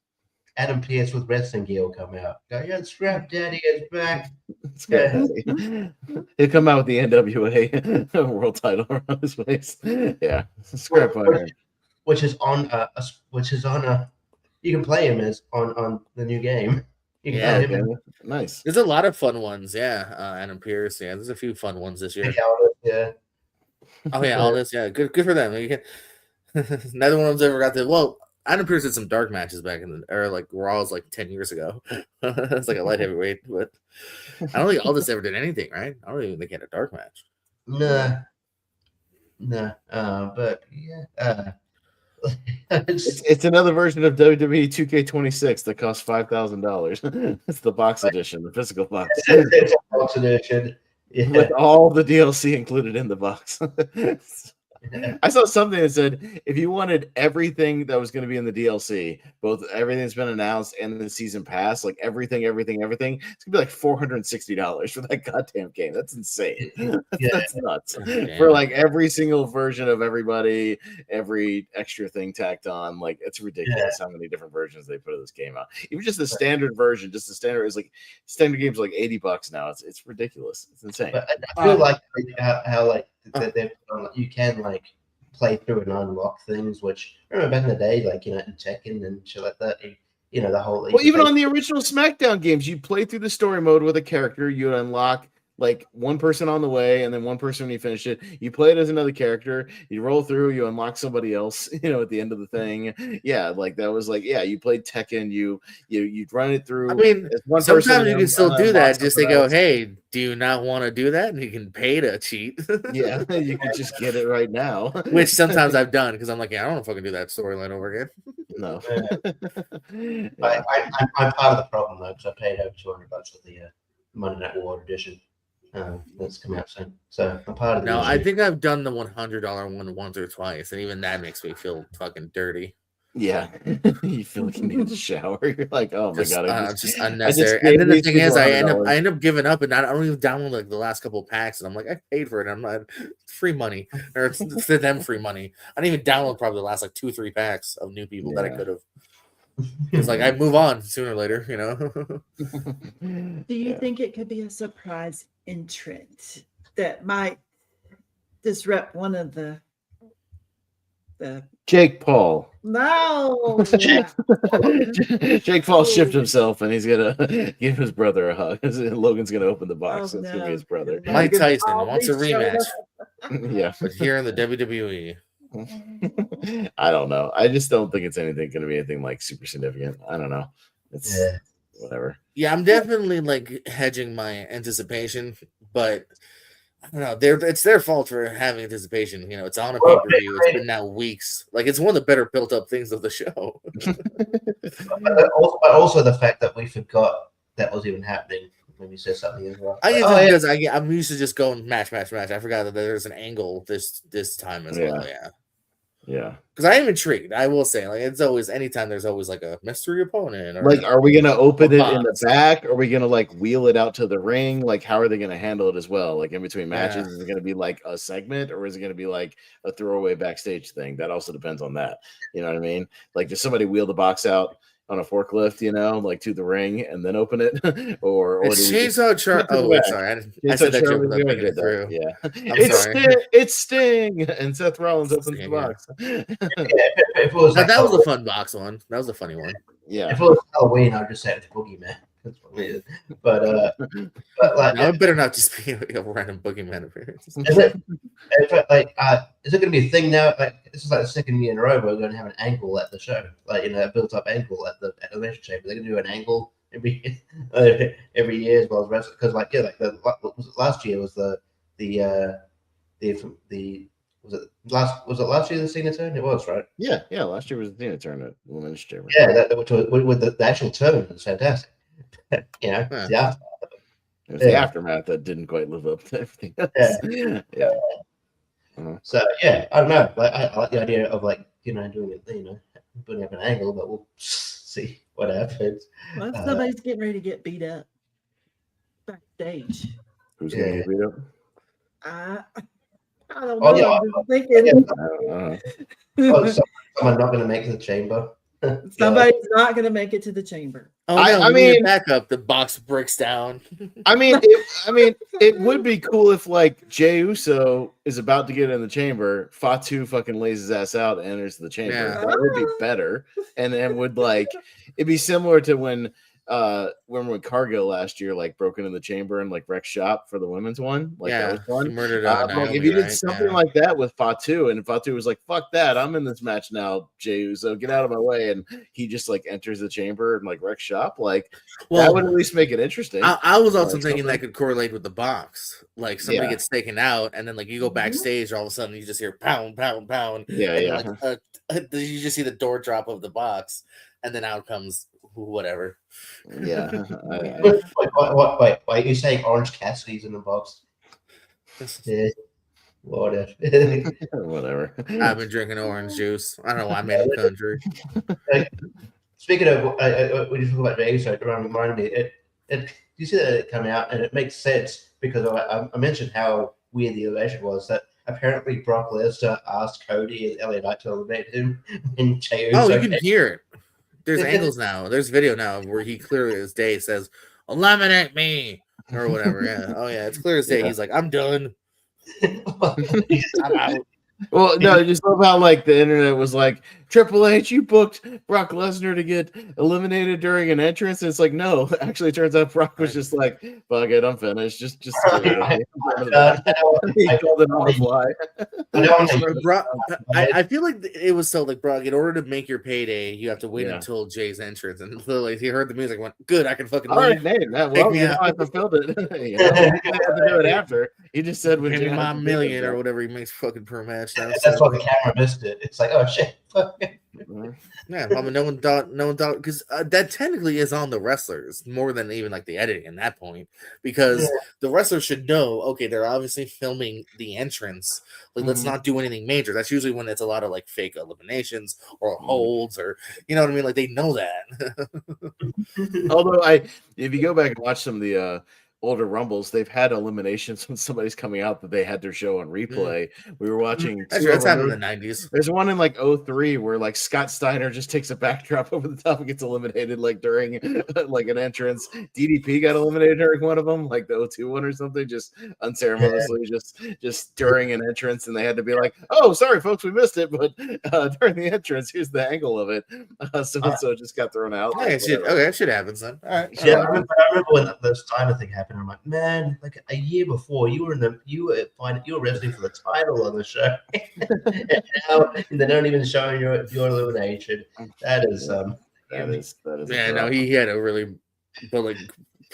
Adam Pearce with wrestling gear will come out. Go, yeah, Scrap Daddy is back. He'll come out with the NWA world title around his waist. Yeah, Scrap Daddy. Which is on a. You can play him as on the new game. Nice. There's a lot of fun ones. Yeah, Adam Pearce. Yeah, there's a few fun ones this year. Yeah. Oh yeah, all this. Yeah, good for them. Neither one of them's ever got the. Well, Adam Pearce did some dark matches back in the or like Raws like 10 years ago. It's like a light heavyweight, but I don't think Aldis ever did anything, right? I don't even think he had a dark match. No. But yeah. It's another version of WWE 2K26 that costs $5,000. It's the box edition, the physical box. It's a box edition. Yeah. With all the DLC included in the box. I saw something that said if you wanted everything that was going to be in the DLC, both everything's been announced and the season pass, like everything, it's going to be like $460 for that goddamn game. That's insane. That's nuts. For like every single version of everybody, every extra thing tacked on, like it's ridiculous how many different versions they put of this game out. Even just the standard version, just the standard is like standard game's like $80 now. It's ridiculous. It's insane. But I feel like how like that they've you can like play through and unlock things, which I remember back in the day, like in Tekken and shit like that. The whole. Well, even on the original SmackDown games, you play through the story mode with a character, you unlock like one person on the way, and then one person when you finish it. You play it as another character, you roll through, you unlock somebody else, at the end of the thing. Yeah, like that was like, yeah, you played Tekken, you'd run it through. I mean, sometimes you can still do that. Just they go, hey, do you not want to do that? And you can pay to cheat. Yeah, you can just get it right now. Which sometimes I've done because I'm like, yeah, I don't know if I can do that storyline over again. No. I'm part of the problem though, because I paid over $200 for the Monday Night War edition. That's coming out soon. So I'm part of the I think I've done the $100 one once or twice, and even that makes me feel fucking dirty. Yeah, you feel like you need a shower. You're like, oh my god, just unnecessary. And then the thing is, I end up giving up, and I don't even download like the last couple of packs, and I'm like, I paid for it. I'm not free money, or it's for them free money. I didn't even download probably the last like 2-3 packs of new people that I could have. It's like I move on sooner or later, Do you think it could be a surprise entrant that might disrupt one of the Jake Paul? No. Jake Paul shipped himself, and he's gonna give his brother a hug. Logan's gonna open the box. It's gonna be his brother. Mike Tyson wants a rematch. Yeah, but here in the WWE. I don't know. I just don't think it's going to be anything like super significant. I don't know. It's whatever. Yeah, I'm definitely like hedging my anticipation, but I don't know. It's their fault for having anticipation. It's on a pay-per-view. It's been now weeks. Like it's one of the better built-up things of the show. but also the fact that we forgot that was even happening when you said something as well. Because I'm used to just going match. I forgot that there's an angle this time as well. Yeah. Because I am intrigued. I will say, like, it's always anytime there's always like a mystery opponent. Or like, are we gonna open it in the back? Are we gonna like wheel it out to the ring? Like, how are they gonna handle it as well? Like in between matches, is it gonna be like a segment, or is it gonna be like a throwaway backstage thing? That also depends on that. You know what I mean? Like, does somebody wheel the box out on a forklift, like to the ring and then open it, or it's Chainsaw Charlie. Oh wait, sorry, I said that joke without making it through. Yeah, I'm it's Sting, and Seth Rollins opens the box. If it was that was a fun box one. That was a funny one. Yeah. If it was Halloween, I'd just say it's Boogeyman. That's what it is. But like, it better not just be a random Boogeyman appearance. Is it going to be a thing now? Like, this is like the second year in a row we're going to have an angle at the show, like a built-up angle at the Elimination Chamber. They're going to do an angle every year as well as rest. Because last year was was it last year the Cena turn? It was, right? Yeah. Last year was the Cena turn at Elimination Chamber. Yeah, with the actual turn was fantastic. It was the aftermath that didn't quite live up to everything else. Yeah. So I don't know. Like, I like the idea of doing it, putting up an angle, but we'll see what happens. Well, somebody's getting ready to get beat up backstage. Who's gonna get beat up? I don't know. I'm thinking. Someone not going to make the chamber. Somebody's not going to make it to the chamber. Oh, no, I mean, back up. The box breaks down. I mean, it would be cool if like Jey Uso is about to get in the chamber, Fatu fucking lays his ass out and enters the chamber. Yeah. That would be better, and would it'd be similar to when remember when Cargill last year like broke into the chamber and like wrecked shop for the women's one? Like that was She fun. murdered Like Naomi, if you did right? something like that with Fatu, and Fatu was like, "Fuck that, I'm in this match now, Jey Uso, get out of my way," and he just like enters the chamber and like wrecks shop, like that would at least make it interesting. I was also Like, thinking that something. could correlate with the box. Like somebody Yeah. gets taken out, and then like you go Mhm. backstage, all of a sudden you just hear pound, pound, pound. Yeah, and yeah. then, like, you just see the door drop of the box, and then out comes whatever. Yeah. Wait, you're saying Orange Cassidy's in the box? Yeah, whatever. Whatever. I've been drinking orange juice. I don't know why I made a country. Speaking of, when you talk about Jey Uso, it reminded me. You see that coming out, and it makes sense because I mentioned how weird the elevation was. That apparently Brock Lesnar asked Cody and LA Knight to eliminate him, and Jey Uso. Oh, you can hear it. There's angles now. There's video now where he clearly as day says, "Eliminate me," or whatever. Yeah. Oh yeah, it's clear as day. He's like, "I'm done. I'm out." Well, no, I just love how like the internet was like, Triple H, you booked Brock Lesnar to get eliminated during an entrance. And it's like, no, actually, it turns out Brock was just like, fuck it, I'm finished. Just he called it on the fly. I feel like it was so like, Brock, in order to make your payday, you have to wait until Jay's entrance. And like he heard the music, went, good, I can fucking leave. All right, Nate, well, you know, I fulfilled it. You know, he didn't have to do it after. He just said, when give me my million or whatever he makes fucking per match. That's why the camera missed it. It's like, oh shit. Yeah, I mean, no one thought because that technically is on the wrestlers more than even like the editing in that point, because the wrestlers should know, okay, they're obviously filming the entrance. Like, let's not do anything major. That's usually when it's a lot of like fake eliminations or holds, or you know what I mean. Like they know that. Although if you go back and watch some of the older Rumbles, they've had eliminations when somebody's coming out that they had their show on replay. We were watching. That's happened in the 90s. There's one in like 03 where like Scott Steiner just takes a backdrop over the top and gets eliminated like during like an entrance. DDP got eliminated during one of them, like the 02 one or something, just unceremoniously, just during an entrance, and they had to be like, "Oh, sorry, folks, we missed it," but during the entrance, here's the angle of it. So just got thrown out. Okay, that shit happens then. All right. Yeah, I remember when the Steiner thing happened. I'm like, man, like a year before you were wrestling for the title on the show, and now they're not even showing your elimination. That is yeah, no, he had a really, but like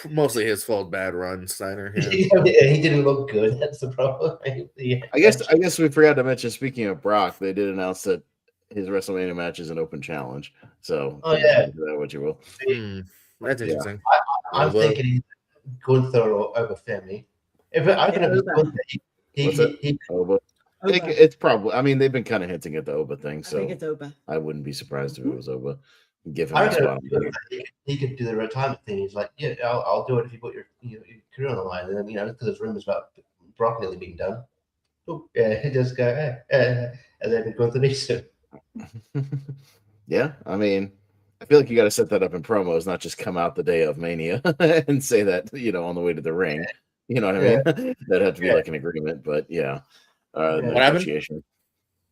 mostly his fault, bad run, Steiner. Yeah. He didn't look good. That's the problem. I guess we forgot to mention. Speaking of Brock, they did announce that his WrestleMania match is an open challenge. So, that what you will. That's interesting. I'm thinking Gunther over Femi. If I can have Gunther, Oba. I think it's probably. I mean, they've been kind of hinting at the Oba thing, so I think it's Oba. I wouldn't be surprised if it was Oba. Give him I a spot. he could do the retirement thing. He's like, yeah, I'll do it if you put your career on the line. And then because there's rumors about Brock nearly being done. Oh, yeah, just go, and then Gunther needs to. Yeah, I mean, I feel like you got to set that up in promos, not just come out the day of Mania and say that, on the way to the ring. You know what I mean? That'd have to be like an agreement, but negotiation.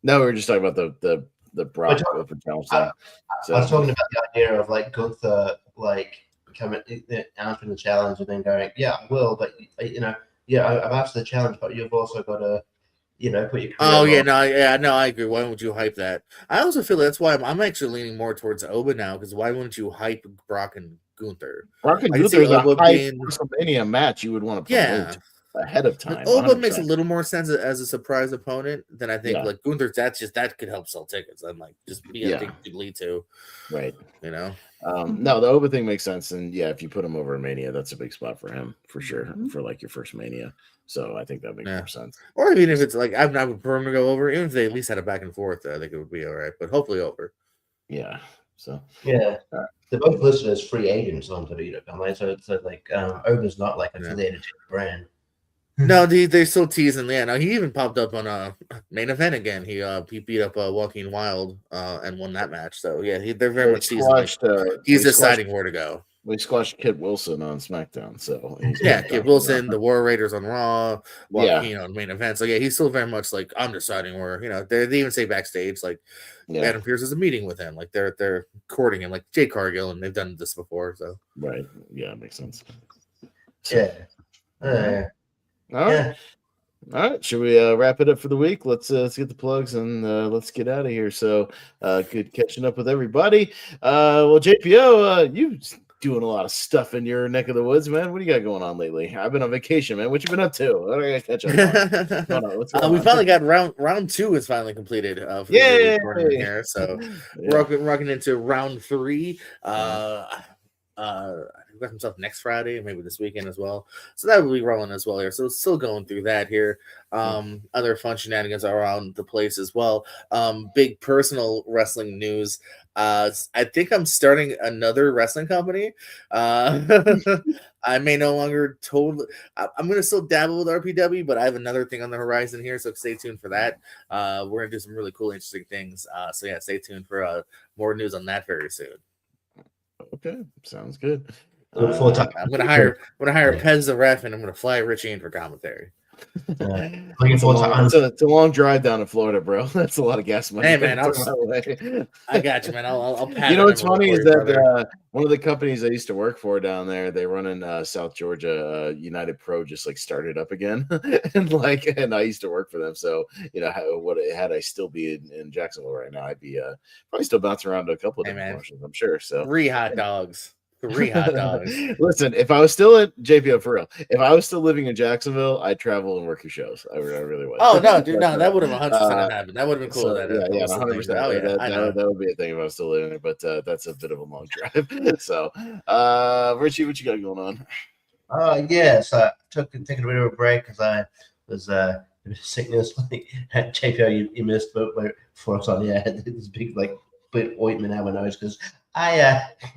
No, we were just talking about the Brock open challenge thing. I was talking about the idea of like Gunther coming answering the challenge and then going, yeah, I will, but I've asked the challenge, but you've also got to put your I agree. Why wouldn't you hype that? I also feel that's why I'm actually leaning more towards Oba now, because why wouldn't you hype Brock and Gunther? Brock and Gunther is a high WrestleMania match you would want to promote ahead of time. Oba makes a little more sense as a surprise opponent than I think like Gunther. That could help sell tickets. I'm like just be a big lead to, right? No, the Oba thing makes sense, and if you put him over in Mania, that's a big spot for him for sure for like your first Mania. So I think that makes more sense. Or even if it's like I would prefer him to go over, even if they at least had a back and forth, I think it would be all right. But hopefully over. Yeah. So they're both listed as free agents on WWE. So it's like Oba's not like affiliated to the brand. No, they're still teasing. Yeah, no, he even popped up on a main event again. He beat up Joaquin Wild and won that match. So yeah, they're very much teasing. He's deciding where to go. We squashed Kid Wilson on SmackDown, so Kid Wilson, the War Raiders on Raw, main event. So he's still very much like, I'm deciding where, they even say backstage like Adam Pearce has a meeting with him, like they're courting him, like Jade Cargill, and they've done this before. So right, it makes sense. So, All right. Should we wrap it up for the week? Let's get the plugs and let's get out of here. So good catching up with everybody. Well, JPO, you doing a lot of stuff in your neck of the woods, man. What do you got going on lately? I've been on vacation, man. What you been up to? What do I got to catch up on? We finally got round 2 is finally completed for the tournament here. So we're rocking into round 3. He got himself next Friday, maybe this weekend as well. So that will be rolling as well here. So still going through that here. Other fun shenanigans around the place as well. Big personal wrestling news. I think I'm starting another wrestling company. I may no longer I'm going to still dabble with RPW, but I have another thing on the horizon here. So stay tuned for that. We're going to do some really cool, interesting things. So stay tuned for more news on that very soon. Okay, sounds good. I'm gonna hire Pez the ref, and I'm gonna fly Richie in for commentary. It's a long drive down to Florida, bro. That's a lot of gas money. Hey man, I got you, man. I'll pass. You know what's funny is that one of the companies I used to work for down there, they run in South Georgia, United Pro just like started up again, and I used to work for them. So had I still be in Jacksonville right now, I'd be probably still bouncing around to a couple of different promotions, I'm sure. So 3 hot dogs. 3 hot dogs. Listen, if I was still at JPO for real, if I was still living in Jacksonville, I'd travel and work your shows. I really would. Oh no, dude, no, that would have 100% happened. That would have been cool. 100%. That would be a thing if I was still living there. But that's a bit of a long drive. So, Richie, what you got going on? So I taking a bit of a break because I was sickness. Like at JPO, you missed, but before I was on, I had this big bit ointment out my nose because I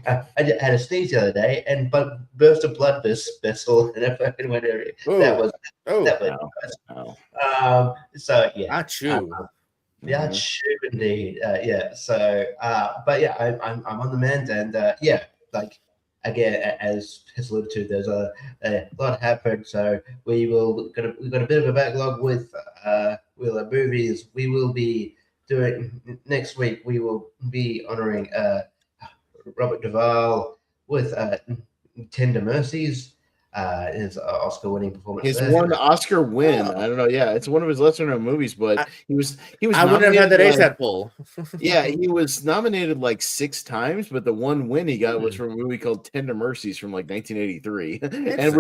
had a sneeze the other day and burst a blood vessel and it went area. That was so yeah. Achoo. Yeah, achoo indeed. So I'm on the mend and again, as alluded to, there's a lot happening. So we've got a bit of a backlog with movies. We will be doing next week. We will be honoring Robert Duvall with Tender Mercies, his Oscar-winning performance. His one Oscar win. I don't know. Yeah, it's one of his lesser-known movies, but he was. I wouldn't have had that ASAP poll. Yeah, he was nominated 6 times, but the one win he got was from a movie called Tender Mercies from 1983, and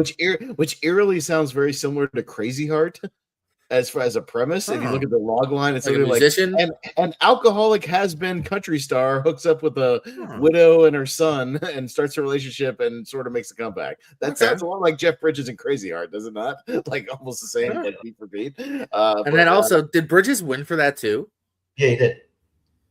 which eerily sounds very similar to Crazy Heart. As far as a premise, if you look at the log line, it's like a musician. An alcoholic has-been country star hooks up with a widow and her son and starts a relationship and sort of makes a comeback. That sounds a lot like Jeff Bridges and Crazy Heart, does it not? Almost the same, beat for beat. Did Bridges win for that too? Yeah, he did.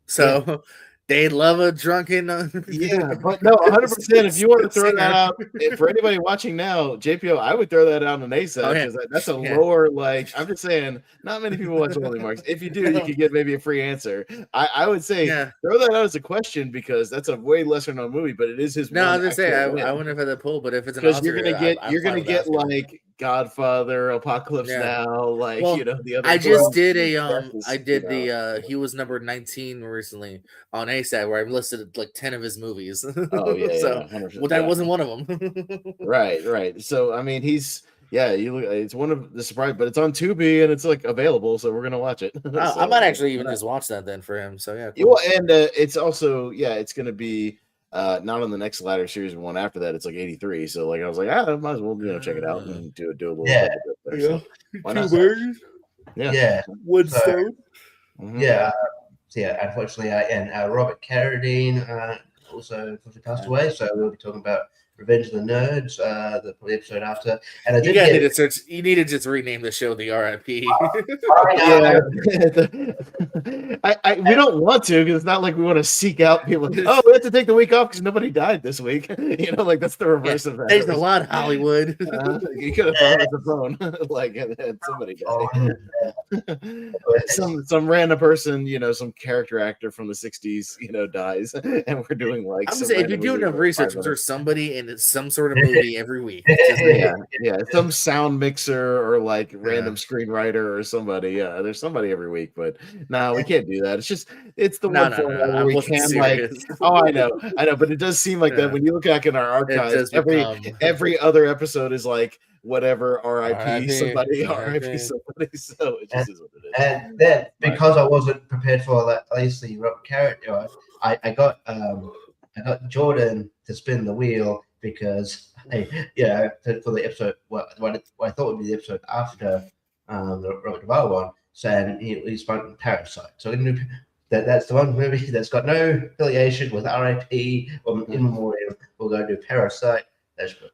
So they love a drunken. Yeah, but no, 100%. If you want to throw that out, for anybody watching now, JPO, I would throw that out on ASAP because that's a lower. I'm just saying, not many people watch Holy Marks. If you do, you could get maybe a free answer. I would say throw that out as a question because that's a way lesser known movie, but it is his. No, I was just saying I wouldn't have had that poll, but if it's an because you're gonna get Godfather, Apocalypse Now, the other. I just did he was number 19 recently on ASAP where I listed 10 of his movies. Oh yeah, so that wasn't one of them. Right. So I mean, it's one of the surprise, but it's on Tubi and it's available, so we're gonna watch it. I might actually even just watch that then for him. So yeah, cool. Well, and it's also it's gonna be. Not on the next ladder series, but one after that, it's 83. So I was I might as well check it out and do a little. Yeah, bit there, so why not? Yeah, wood stone. Yeah, unfortunately, and Robert Carradine also passed away. So we'll be talking about Revenge of the Nerds, the episode after. And you need to just rename the show the RIP. We don't want to because it's not like we want to seek out people. Oh, we have to take the week off because nobody died this week. That's the reverse of that. Thanks a lot, Hollywood. You could have thought it was a phone, had somebody die. Some random person, some character actor from the '60s, dies, and we're doing I'm saying, if you're doing enough research, was there somebody in some sort of movie every week. Yeah, some sound mixer or like random screenwriter or somebody. Yeah, there's somebody every week, but no, we can't do that. It's the one format where we can serious. like. Oh, I know, but it does seem like that when you look back in our archives. Every other episode is like whatever RIP somebody, RIP somebody. So it just is what it is. And then because I wasn't prepared for that Lacey character, I got Jordan to spin the wheel because for the episode what I thought would be the episode after the Robert Duvall one, saying he spun Parasite. So that's the one movie that's got no affiliation with RIP or in memoriam. We're going to do Parasite. That's good.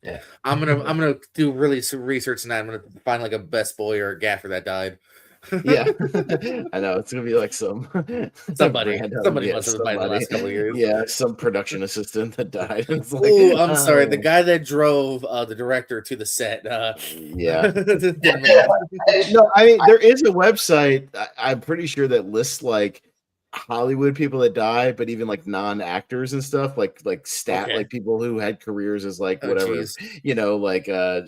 Yeah, I'm gonna do really some research tonight. I'm gonna find like a best boy or a gaffer that died. Yeah, I know it's gonna be like somebody must have died in the last couple of years. Yeah, some production assistant that died. It's like, oh, I'm sorry, the guy that drove the director to the set. Yeah. No, I mean there is a website. I'm pretty sure that lists like Hollywood people that die, but even like non-actors and stuff, like people who had careers as like whatever, like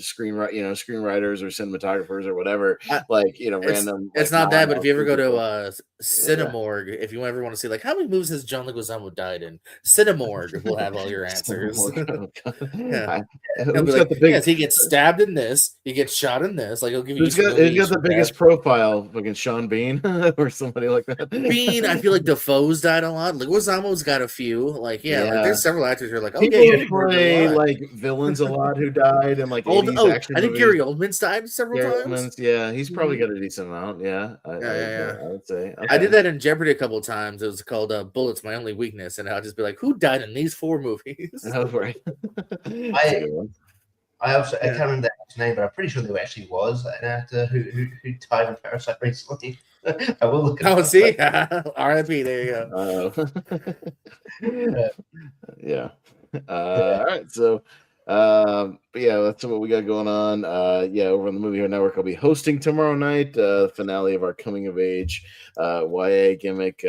screenwriters or cinematographers or whatever, random. It's not that, but if you ever go to Cinemorgue, if you ever want to see like how many movies has John Leguizamo died in, Cinemorgue will have all your answers. He gets stabbed in this, he gets shot in this. Like he'll give you. He's got the biggest profile, fucking Sean Bean or somebody like that. Bean, I feel like Defoe's died a lot. Leguizamo's got a few. Like there's several actors who are like, people who play like villains a lot who died and like I think Gary Oldman's died several times. Yeah, he's probably got a decent amount. Yeah, I would say. Okay. I did that in Jeopardy a couple of times. It was called "Bullets, My Only Weakness," and I'll just be like, "Who died in these 4 movies?" Oh, right. I can't remember the actor's name, but I'm pretty sure there actually was an actor who died in Parasite recently. I will look. See, R.I.P. There you go. Yeah. All right. So, that's what we got going on. Over on the Movie Hero Network, I'll be hosting tomorrow night, finale of our coming of age YA gimmick.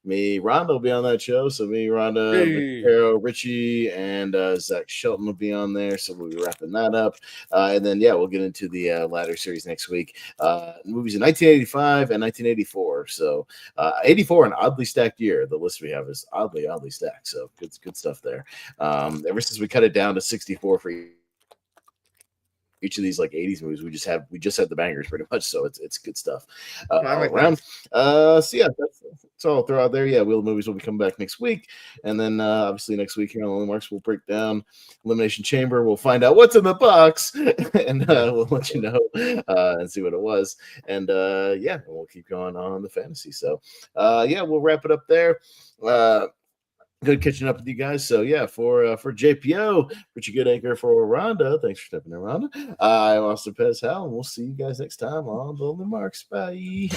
Rhonda will be on that show. So me, Rhonda, Carol, Richie, and Zach Shelton will be on there. So we'll be wrapping that up. And then we'll get into the ladder series next week. Movies in 1985 and 1984. So 84, an oddly stacked year. The list we have is oddly stacked. So good stuff there. Ever since we cut it down to 64 for each of these like 80s movies, we just had the bangers pretty much, so it's good stuff all around. That's all I'll throw out there. Wheel of Movies will be coming back next week, and then obviously next week here on Only Marks we'll break down Elimination Chamber. We'll find out what's in the box, and we'll let you know and see what it was, and we'll keep going on the fantasy. So we'll wrap it up there. Good catching up with you guys. So for JPO, Richie Goodacre, for Rhonda, thanks for stepping in, Rhonda. I'm Austin Pez Howell, and we'll see you guys next time on the Only Marks. Bye.